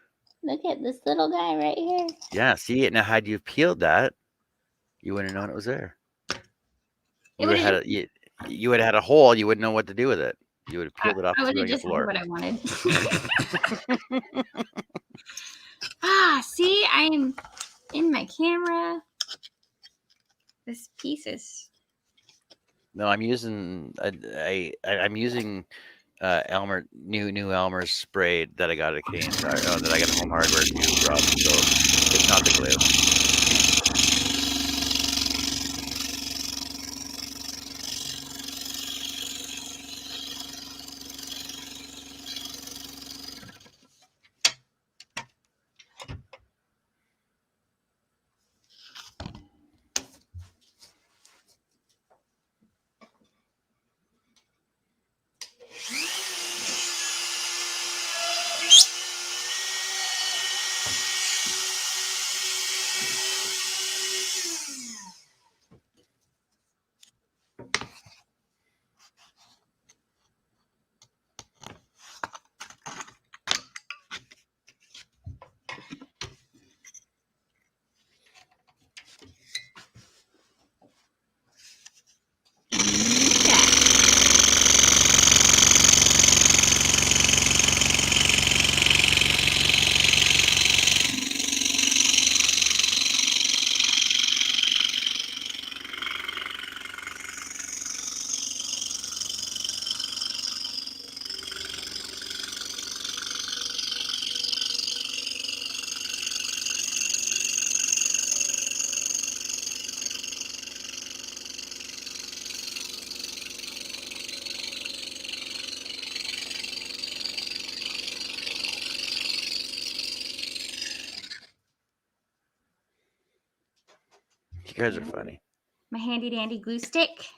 Look at this little guy right here. Yeah, see it now. Had you peeled that, you wouldn't have known it was there. You would have had a hole. You wouldn't know what to do with it. You would have peeled it off I and would threw have it on just the done floor. what I wanted. See, I'm in my camera. This piece is. No, I'm using I'm using Elmer new Elmer's spray that I got at Cane's. That I got at Home Hardware too, Rob. So it's not the glue. You guys are funny. My handy dandy glue stick.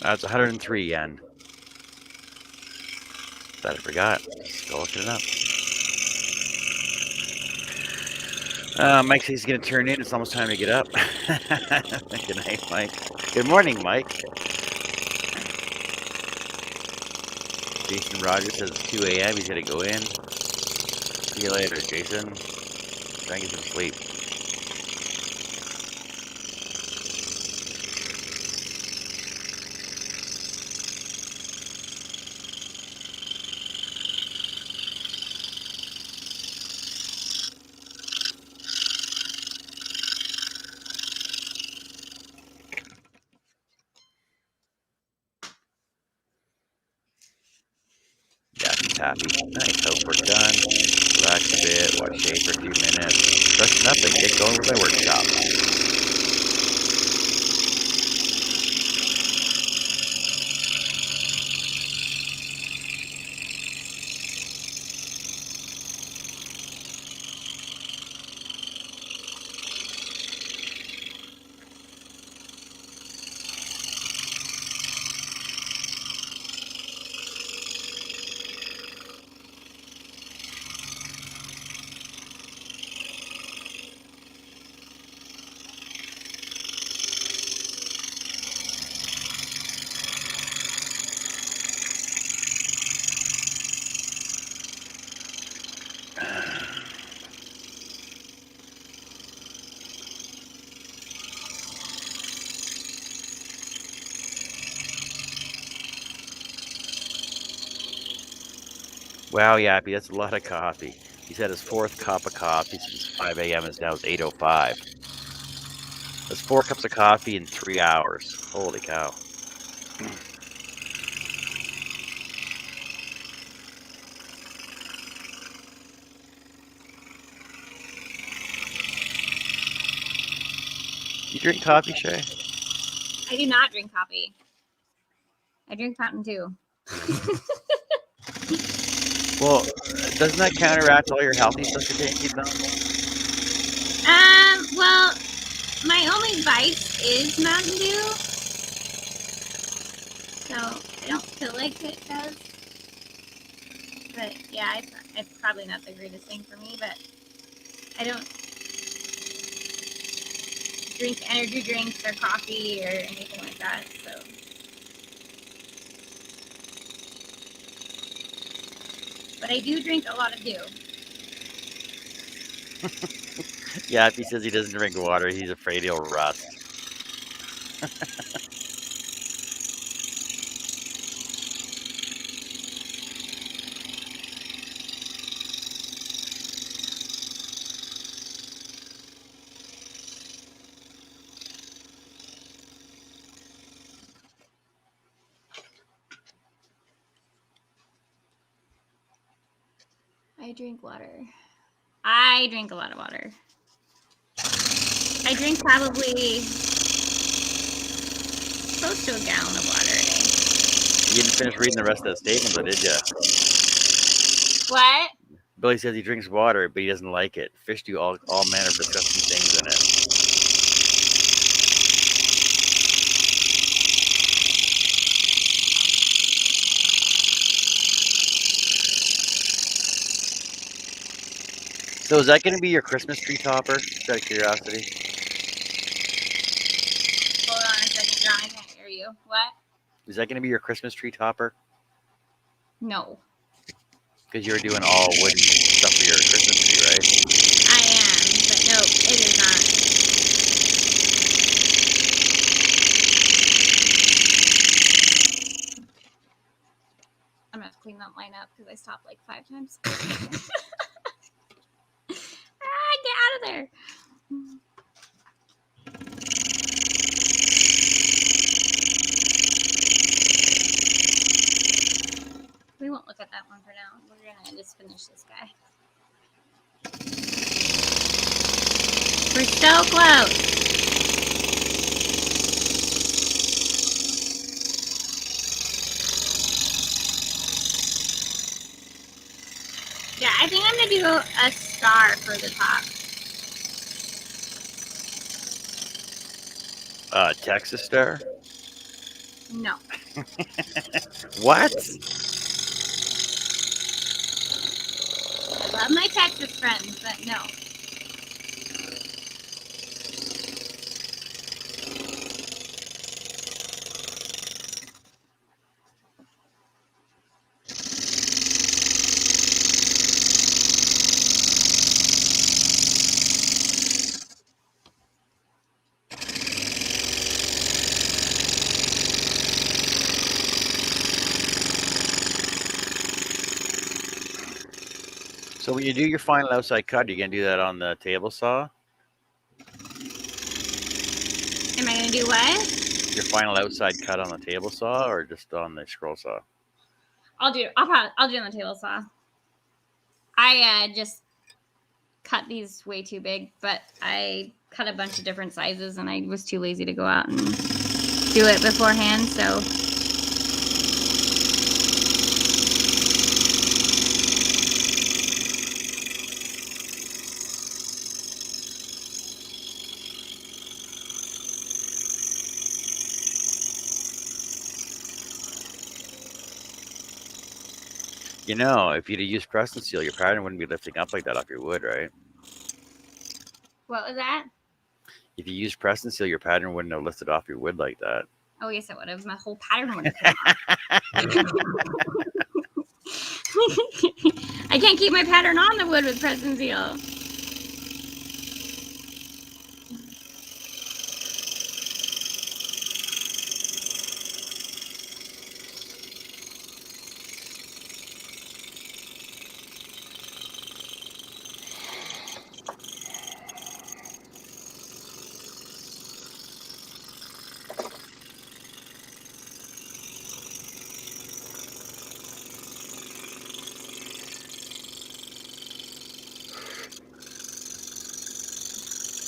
That's 103 yen. That I forgot. Still looking it up. Mike says he's going to turn in. It's almost time to get up. Good night, Mike. Good morning, Mike. Jason Rogers says it's 2 a.m. He's going to go in. See you later, Jason. Try and get some sleep. Happy. Nice. Housework done. Relax a bit. Watch shade for a few minutes. That's nothing. Get going with my workshop. Wow, Yappy, that's a lot of coffee. He's had his fourth cup of coffee since 5 a.m. It's now 8:05. That's 4 cups of coffee in 3 hours. Holy cow. You drink coffee, Shay? I do not drink coffee. I drink Mountain Dew. Well, doesn't that counteract all your healthy stuff you're taking, though? Well, my only vice is Mountain Dew. So I don't feel like it does. But yeah, it's probably not the greatest thing for me, but I don't drink energy drinks or coffee or anything like that. So but I do drink a lot of dew. Yeah, if he says he doesn't drink water, he's afraid he'll rust. I drink water. I drink a lot of water. I drink probably close to a gallon of water a day. You didn't finish reading the rest of that statement, though, did you? What? Billy says he drinks water, but he doesn't like it. Fish do all manner of disgusting things in it. So is that going to be your Christmas tree topper? Just out of curiosity. Hold on a second, John. I can't hear you. What? Is that going to be your Christmas tree topper? No. Because you were doing all wooden stuff for your Christmas tree, right? I am, but no, it is not. I'm gonna have to clean that line up because I stopped like 5 times. Get out of there. We won't look at that one for now. We're gonna just finish this guy. We're so close. Yeah, I think I'm gonna do a star for the top. Texas Star? No. What? I love my Texas friends, but no. So when you do your final outside cut, are you going to do that on the table saw? Am I gonna do what? Your final outside cut on the table saw or just on the scroll saw? I'll do it on the table saw. I just cut these way too big, but I cut a bunch of different sizes and I was too lazy to go out and do it beforehand, so You know, if you'd have used press and seal, your pattern wouldn't be lifting up like that off your wood, right? what was that? If you used press and seal, your pattern wouldn't have lifted off your wood like that. Oh yes, it would have. My whole pattern would have come off. I can't keep my pattern on the wood with press and seal.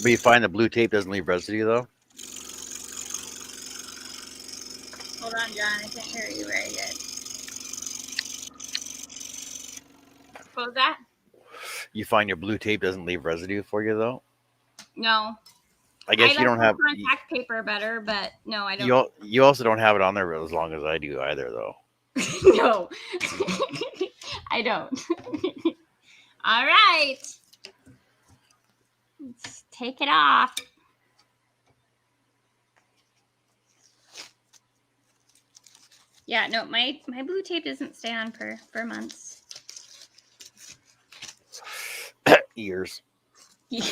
But you find the blue tape doesn't leave residue though. Hold on, John. I can't hear you very good. What was that? You find your blue tape doesn't leave residue for you though. No. I guess I you don't like have. contact paper better, but no, I don't. You also don't have it on there as long as I do either though. No, I don't. All right. Let's take it off. Yeah, no, my blue tape doesn't stay on for months. Years. You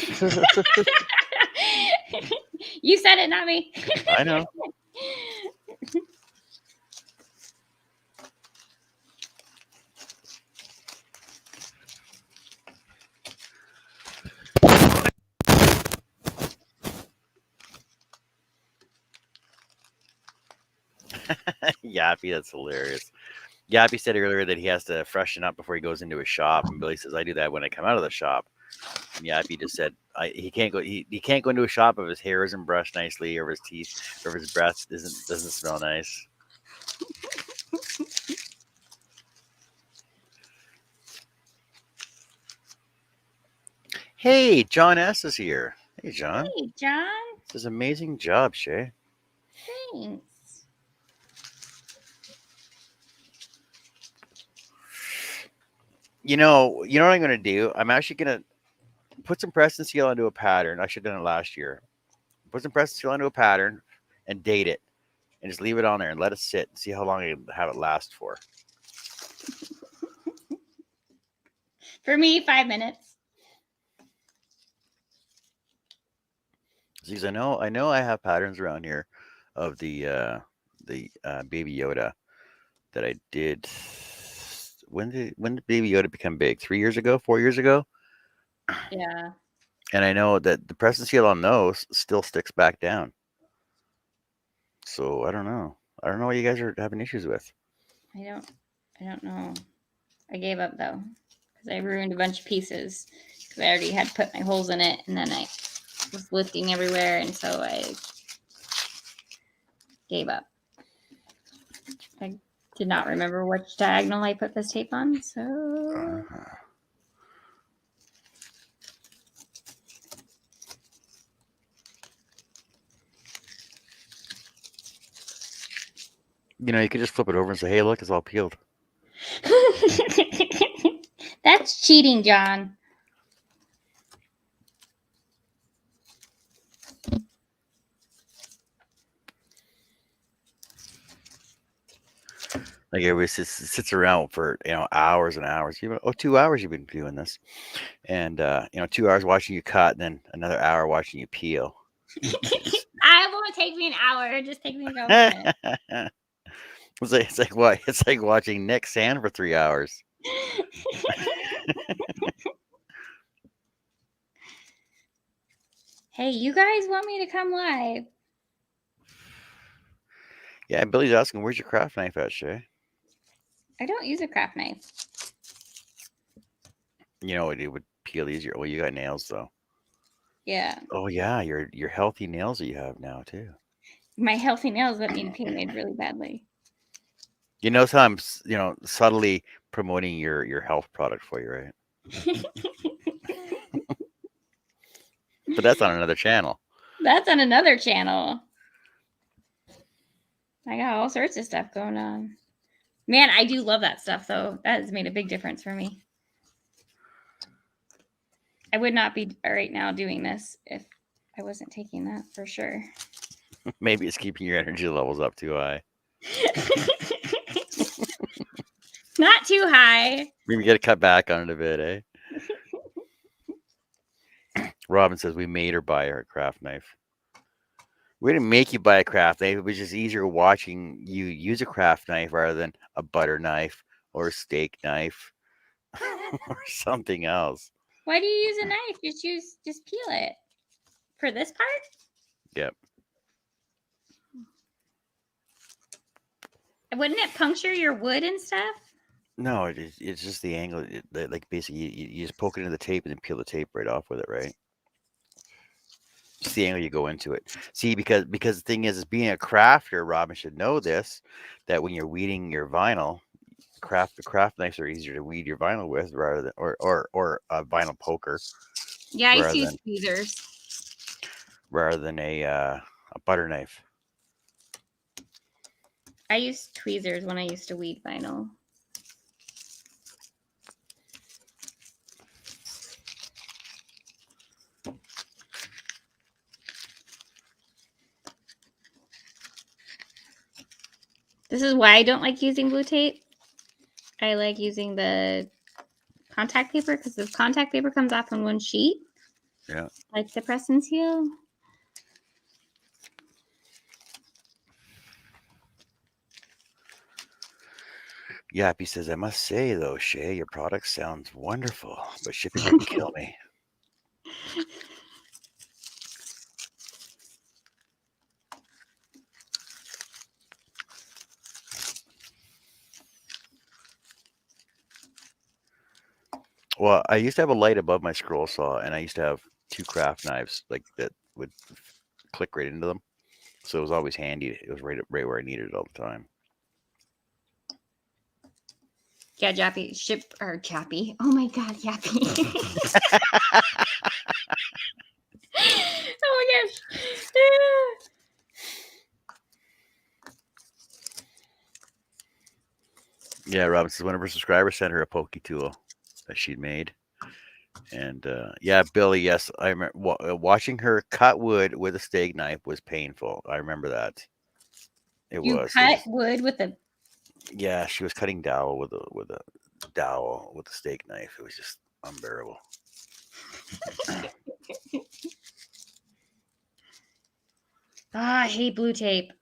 said it, not me. I know. Yappy, that's hilarious. Yappy said earlier that he has to freshen up before he goes into his shop, and Billy says I do that when I come out of the shop. And Yappy just said he can't go. He can't go into a shop if his hair isn't brushed nicely, or his teeth, or his breath doesn't smell nice. Hey, John S is here. Hey, John. Hey, John. This is an amazing job, Shay. Thanks. You know what I'm going to do? I'm actually going to put some press and seal into a pattern. I should have done it last year. Put some press and seal into a pattern and date it and just leave it on there and let it sit and see how long I have it last for. For me, 5 minutes. Because I know I have patterns around here of the Baby Yoda that I did. When did Baby Yoda become big? 3 years ago? 4 years ago? Yeah. And I know that the press and seal on those still sticks back down. So I don't know. I don't know what you guys are having issues with. I don't know. I gave up though because I ruined a bunch of pieces because I already had put my holes in it, and then I was lifting everywhere, and so I gave up. I did not remember which diagonal I put this tape on, so You could just flip it over and say, "Hey, look, it's all peeled." That's cheating, John. Like everybody sits around for hours and hours. 2 hours you've been doing this, and 2 hours watching you cut, then another hour watching you peel. I won't take me an hour. Just take me a couple minutes. It's like what? It's like watching Nick sand for 3 hours. Hey, you guys want me to come live? Yeah, Billy's asking, "Where's your craft knife at, Shay?" I don't use a craft knife. It would peel easier. Well, you got nails though. Yeah. Oh yeah, your healthy nails that you have now too. My healthy nails that need peeled really badly. You know, how I'm subtly promoting your health product for you, right? But that's on another channel. That's on another channel. I got all sorts of stuff going on. Man, I do love that stuff, though. That has made a big difference for me. I would not be right now doing this if I wasn't taking that for sure. Maybe it's keeping your energy levels up too high. Not too high. Maybe you got to cut back on it a bit, eh? Robin says we made her buy her craft knife. We didn't make you buy a craft knife. It was just easier watching you use a craft knife rather than a butter knife or a steak knife or something else. Why do you use a knife? Just peel it. For this part? Yep. Wouldn't it puncture your wood and stuff? No, it's just the angle. Like basically, you just poke it into the tape and then peel the tape right off with it, right? Just the angle you go into it. See, because the thing is being a crafter, Robin should know this, that when you're weeding your vinyl, the craft knives are easier to weed your vinyl with rather than or a vinyl poker Yeah, I used to rather use than tweezers. a butter knife. I used tweezers when I used to weed vinyl. This is why I don't like using blue tape. I like using the contact paper because the contact paper comes off on one sheet. Yeah. Like the press and seal. Yappy says, I must say though, Shay, your product sounds wonderful, but shipping would kill me. Well, I used to have a light above my scroll saw, and I used to have 2 craft knives like that would click right into them. So it was always handy. It was right where I needed it all the time. Yeah, Jappy. Jappy. Oh my God, Yappy. Oh my gosh. Yeah, Robin says one of her subscribers sent her a pokey tool that she'd made. And yeah, Billy, yes, I remember watching her cut wood with a steak knife was painful. I remember that. It You was. cut wood with a. Yeah, she was cutting dowel with a dowel with a steak knife. It was just unbearable. I hate blue tape.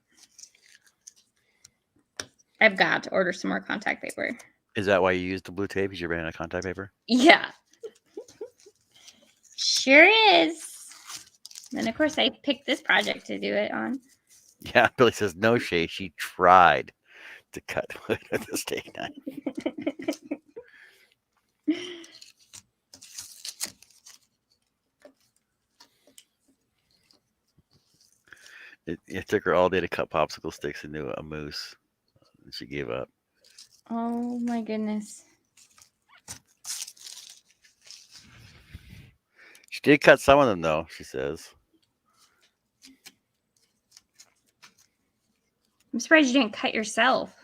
I've got to order some more contact paper. Is that why you used the blue tape? Because you ran out of contact paper? Yeah. Sure is. And of course, I picked this project to do it on. Yeah, Billy says no, Shay. She tried to cut wood with a steak knife. It took her all day to cut popsicle sticks into a mousse, and she gave up. Oh my goodness. She did cut some of them, though, she says. I'm surprised you didn't cut yourself.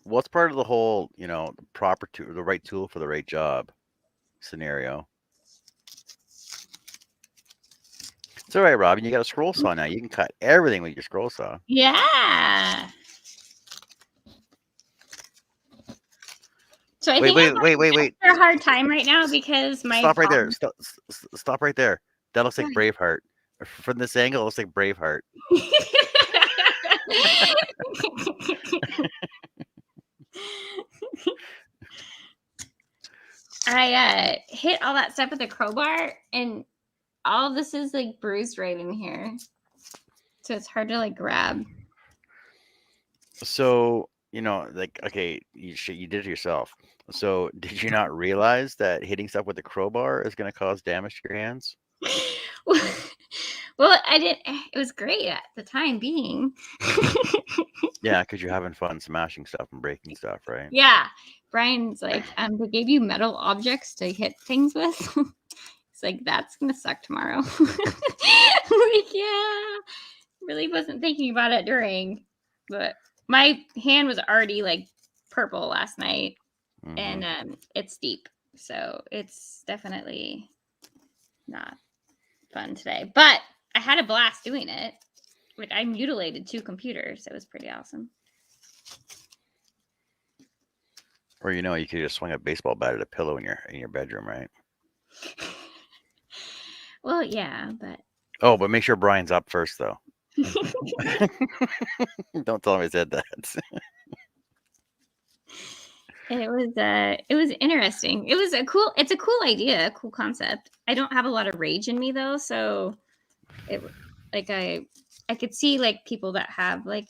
Well, it's part of the whole, the proper tool, the right tool for the right job scenario. It's all right, Robin. You got a scroll saw now. You can cut everything with your scroll saw. Yeah. So I Wait. a hard time right now because my Stop right there. Stop right there. That looks like Braveheart. From this angle, it looks like Braveheart. I hit all that stuff with a crowbar, and all of this is like bruised right in here, so it's hard to like grab. So okay, you did it yourself. So did you not realize that hitting stuff with a crowbar is going to cause damage to your hands? Well, I didn't. It was great at the time being. Yeah, because you're having fun smashing stuff and breaking stuff, right? Yeah, Brian's like, they gave you metal objects to hit things with. It's like that's gonna suck tomorrow. I'm like, yeah, really wasn't thinking about it during, but my hand was already like purple last night, and it's deep, so it's definitely not fun today. But I had a blast doing it. Like I mutilated 2 computers. It was pretty awesome. Or you could just swing a baseball bat at a pillow in your bedroom, right? Well, yeah, but but make sure Brian's up first, though. Don't tell him I said that. It was interesting. It's a cool idea, a cool concept. I don't have a lot of rage in me though, so I could see like people that have like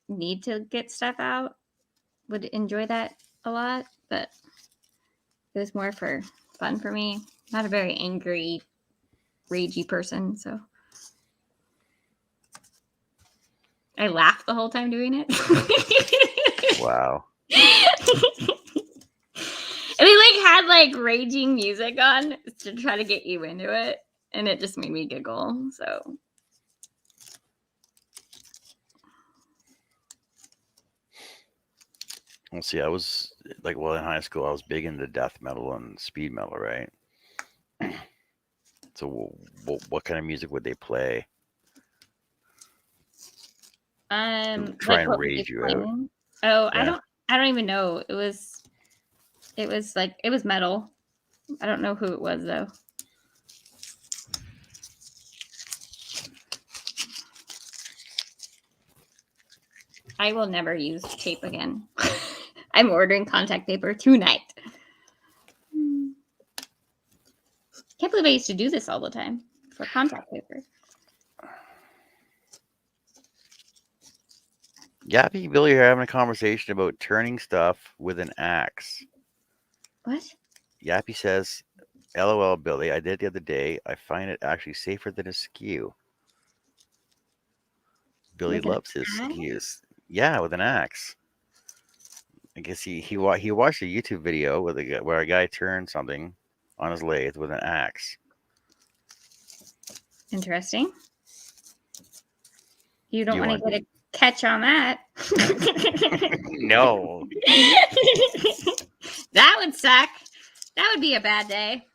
need to get stuff out would enjoy that a lot, but It was more for fun for me. Not a very angry, ragey person, so I laughed the whole time doing it. Wow. And they like had like raging music on to try to get you into it, and it just made me giggle. So Well, see, I was like, well, in high school, I was big into death metal and speed metal, right? So, what kind of music would they play? To try like and what were they rage you out. playing? Oh, Yeah. I don't even know. It was like it was metal. I don't know who it was though. I will never use tape again. I'm ordering contact paper tonight. Can't believe I used to do this all the time for contact paper. Yappy and Billy are having a conversation about turning stuff with an axe. What? Yappy says, LOL, Billy, I did it the other day. I find it actually safer than a skew. Billy With an loves his axe? skews. Yeah, with an axe. I guess he watched a YouTube video where a guy turned something on his lathe with an axe. Interesting. You don't You want to get a catch on that. No. That would suck. That would be a bad day.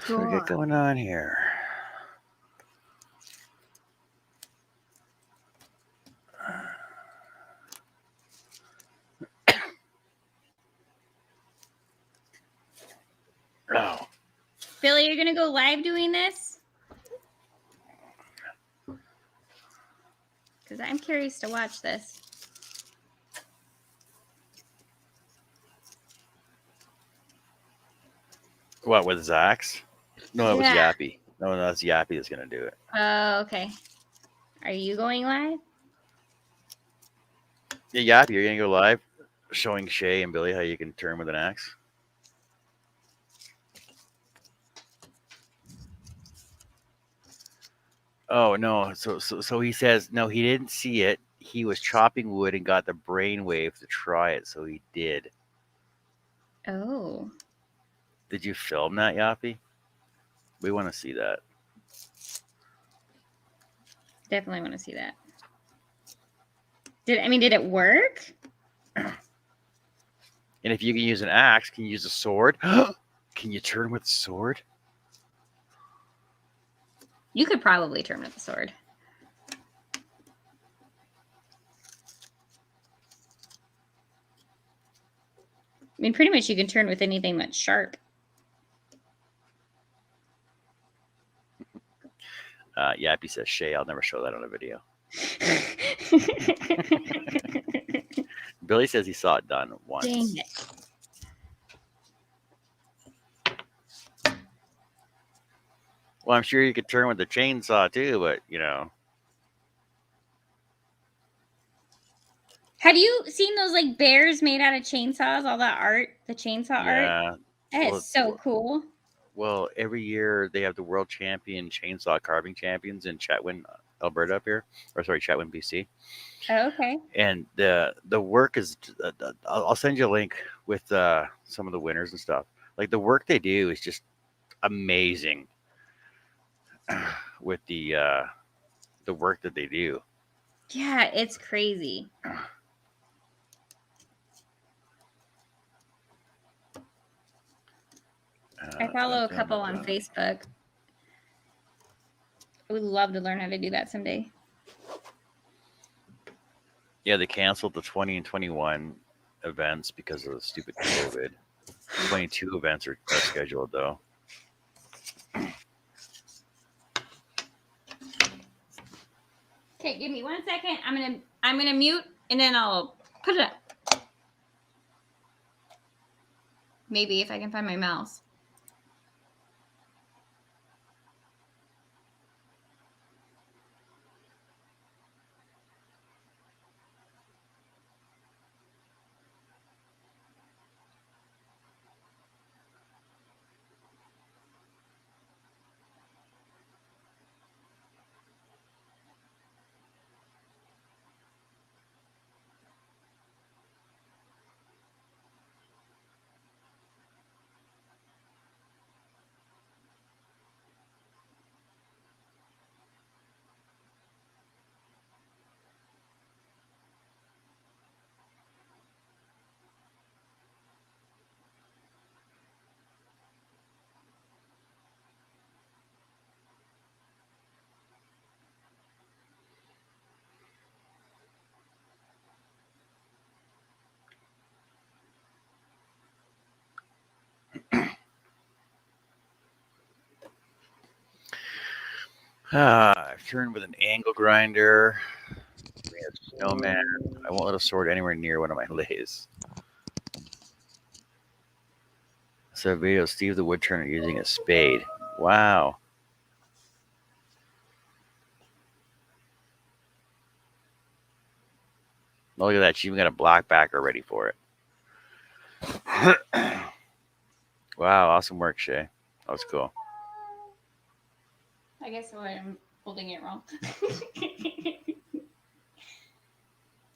What we got going on here? Oh. Billy, you're going to go live doing this? Because I'm curious to watch this. What, with his axe? No, it was Yeah. Yappy. No, that's Yappy that's going to do it. Oh, okay. Are you going live? Yeah, Yappy, you're going to go live showing Shay and Billy how you can turn with an axe? Oh, no. So he says, no, he didn't see it. He was chopping wood and got the brainwave to try it, so he did. Oh. Did you film that, Yappy? We want to see that. Definitely want to see that. Did it work? And if you can use an axe, can you use a sword? Can you turn with a sword? You could probably turn with a sword. I mean, pretty much you can turn with anything that's sharp. Yappy says, Shay, I'll never show that on a video. Billy says he saw it done once. Dang it. Well, I'm sure you could turn with the chainsaw too, but you know. Have you seen those like bears made out of chainsaws? All that art, the chainsaw art. Yeah. That is so cool. Well, every year they have the world champion chainsaw carving champions in Chetwynd, Alberta up here, or sorry, Chetwynd, BC. Oh, okay. And the work is, I'll send you a link with some of the winners and stuff. Like the work they do is just amazing. With the work that they do. Yeah, it's crazy. I follow a couple on Facebook. I would love to learn how to do that someday. Yeah, they canceled the 20 and 21 events because of the stupid COVID. 22 events are scheduled though. Okay, give me 1 second. I'm gonna mute and then I'll Put it up. Maybe if I can find my mouse. I've turned with an angle grinder. We have snowman. I won't let a sword anywhere near one of my lays. So video of Steve the Woodturner using a spade. Wow. Look at that. She even got a black backer ready for it. Wow. Awesome work, Shay. That was cool. I guess I'm holding it wrong.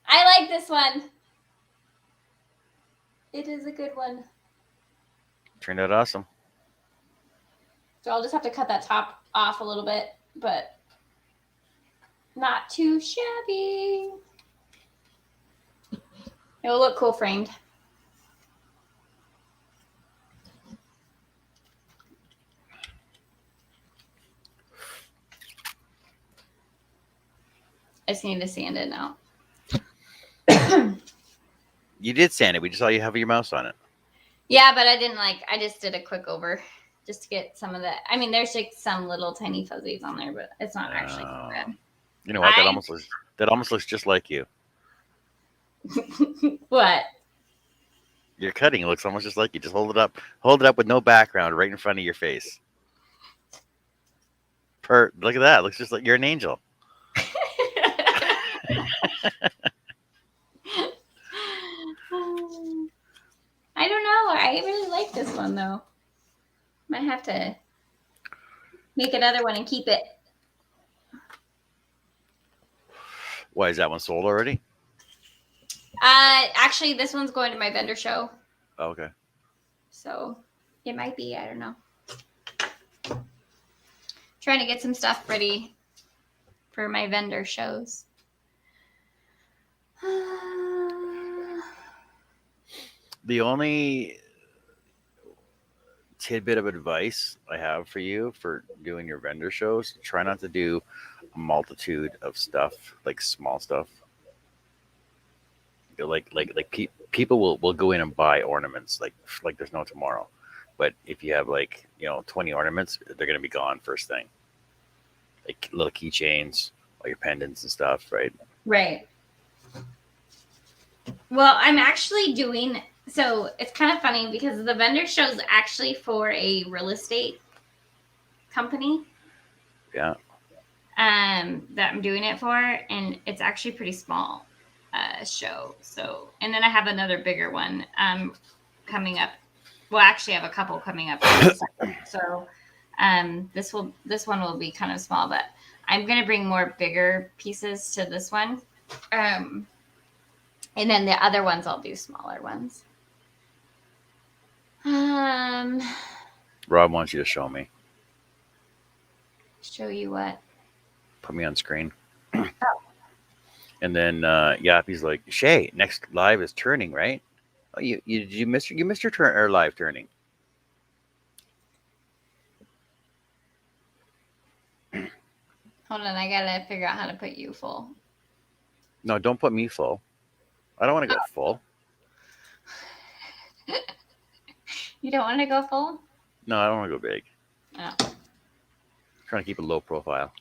I like this one. It is a good one. Turned out awesome. So I'll just have to cut that top off a little bit, but not too shabby. It will look cool framed. I just need to sand it now. You did sand it. We just saw you have your mouse on it. Yeah, but I didn't I just did a quick over just to get some of the, I mean, there's like some little tiny fuzzies on there, but it's not actually red. You know what? That almost looks just like you. What? Your cutting looks almost just like you. Just hold it up with no background right in front of your face. Look at that. It looks just like you're an angel. I don't know. I really like this one though. Might have to make another one and keep it. Why is that one sold already? Actually, this one's going to my vendor show. Oh, okay. So it might be. I don't know. Trying to get some stuff ready for my vendor shows. The only tidbit of advice I have for you for doing your vendor shows, try not to do a multitude of stuff, like small stuff. People will go in and buy ornaments like there's no tomorrow. But if you have 20 ornaments, they're going to be gone first thing. Like little keychains, all your pendants and stuff, right? Right. Well, I'm actually doing, so it's kind of funny because the vendor show is actually for a real estate company. Yeah. That I'm doing it for, and it's actually pretty small show. So, and then I have another bigger one coming up. Well, actually, I have a couple coming up. So, this one will be kind of small, but I'm gonna bring more bigger pieces to this one. And then the other ones, I'll do smaller ones. Rob wants you to show me. Show you what? Put me on screen. Oh. And then Yappy's like, Shay, next live is turning, right? Oh, you missed your turn or live turning. Hold on, I gotta figure out how to put you full. No, don't put me full. I don't want to go full. You don't want to go full? No, I don't want to go big. Oh. I'm trying to keep a low profile.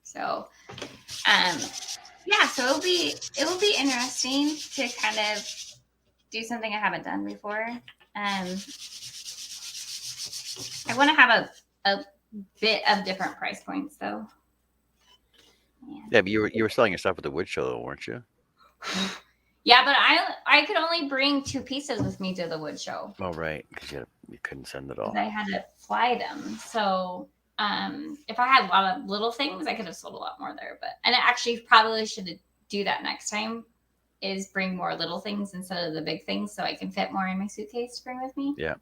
So, Yeah, so it will be interesting to kind of do something I haven't done before. I want to have a bit of different price points though. Yeah, but you were selling your stuff at the wood show, though, weren't you? Yeah, but I could only bring 2 pieces with me to the wood show. Oh, right, because you couldn't send it all. I had to fly them. So if I had a lot of little things, I could have sold a lot more there. And I actually probably should do that next time, is bring more little things instead of the big things so I can fit more in my suitcase to bring with me. Yeah.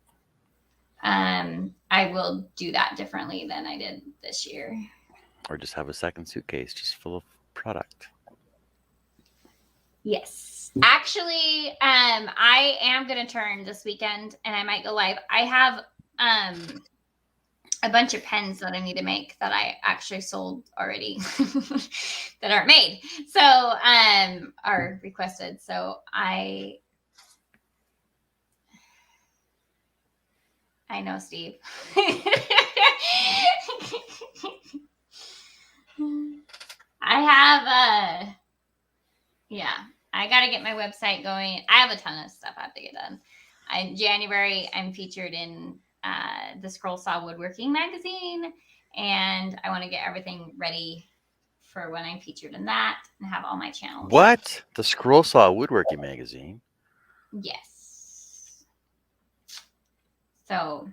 I will do that differently than I did this year. Or just have a second suitcase just full of product. Yes. Actually, I am going to turn this weekend and I might go live. I have a bunch of pens that I need to make that I actually sold already that aren't made. So, are requested. So I know, Steve. I have yeah, I got to get my website going. I have a ton of stuff I have to get done. In January, I'm featured in the Scroll Saw Woodworking magazine, and I want to get everything ready for when I'm featured in that and have all my channels. What? The Scroll Saw Woodworking magazine? Yes. So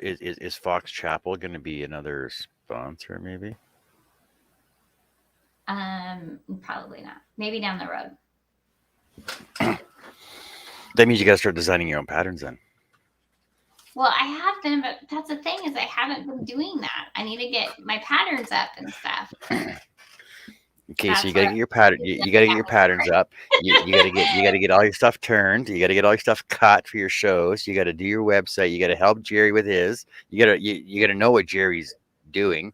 is Fox Chapel going to be another sponsor, maybe? Probably not. Maybe down the road. That means you got to start designing your own patterns then. Well, I have been, but that's the thing, is I haven't been doing that. I need to get my patterns up and stuff. Okay, so you gotta get your pattern. You gotta get your patterns up. You gotta get all your stuff turned. You gotta get all your stuff cut for your shows. You gotta do your website. You gotta help Jerry with his. You gotta know what Jerry's doing.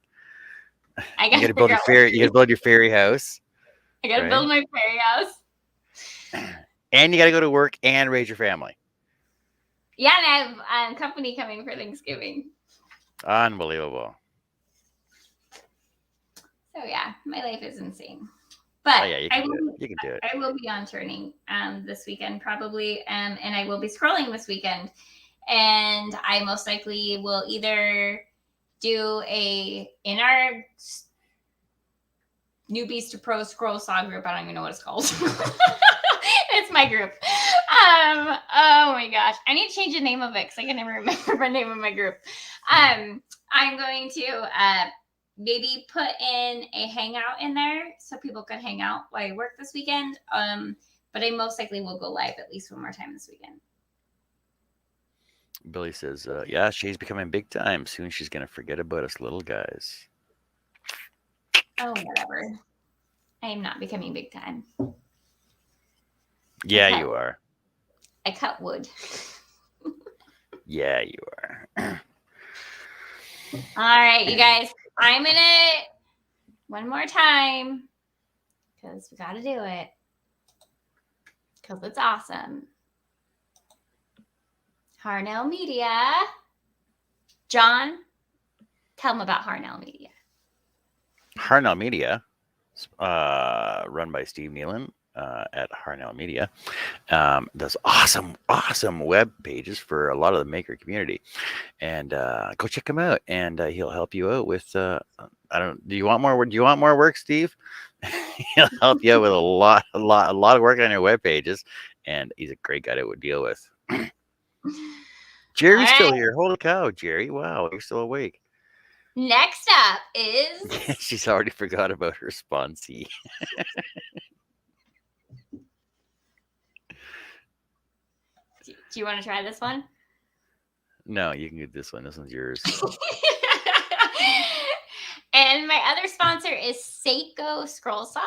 You gotta build your fairy. You gotta build your fairy house. I gotta build my fairy house. And you gotta go to work and raise your family. Yeah, and I have company coming for Thanksgiving. Unbelievable. So yeah, my life is insane. But you can do it. I will be on turning this weekend probably, and I will be scrolling this weekend. And I most likely will either do in our Newbies to Pro Scroll Saw group. I don't even know what it's called. It's my group. Oh my gosh. I need to change the name of it because I can never remember the name of my group. I'm going to maybe put in a hangout in there so people can hang out while I work this weekend. But I most likely will go live at least one more time this weekend. Billy says, yeah, she's becoming big time. Soon she's going to forget about us little guys. Oh, whatever. I am not becoming big time. Yeah, you are. I cut wood. Yeah, you are. All right, you guys. I'm in it one more time because we got to do it because it's awesome. Harnell Media. John, tell them about Harnell Media. Harnell Media, run by Steve Nealon at Harnell Media, does awesome web pages for a lot of the maker community, and go check him out. And he'll help you out with. Do you want more work, Steve? He'll help you out with a lot of work on your web pages, and he's a great guy to deal with. Jerry's still here. Holy cow, Jerry! Wow, you're still awake. Next up is... She's already forgot about her sponsee. Do you want to try this one? No, you can get this one. This one's yours. And my other sponsor is Seiko Scroll Saws.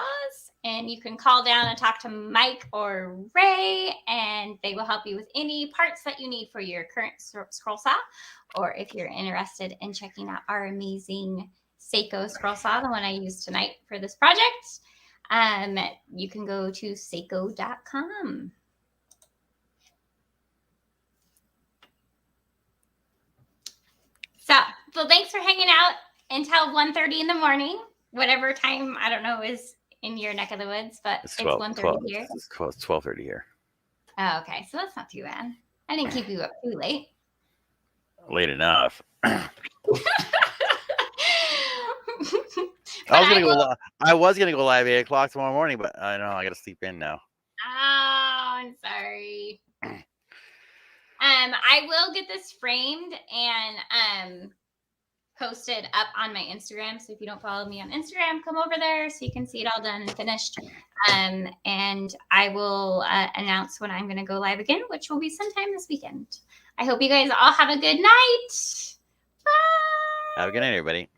And you can call down and talk to Mike or Ray, and they will help you with any parts that you need for your current scroll saw. Or if you're interested in checking out our amazing Seiko scroll saw, the one I used tonight for this project, you can go to seiko.com. So thanks for hanging out until 1:30 in the morning, whatever time, I don't know, is in your neck of the woods, but It's it's 12, 1:30 here. It's 12:30 here. Oh, okay. So that's not too bad. I didn't keep you up too late. Late enough. But I was gonna go live 8 o'clock tomorrow morning, but I know I gotta sleep in now. Oh, I'm sorry. I will get this framed and posted up on my Instagram. So if you don't follow me on Instagram, come over there so you can see it all done and finished. And I will announce when I'm going to go live again, which will be sometime this weekend. I hope you guys all have a good night. Bye. Have a good night, everybody.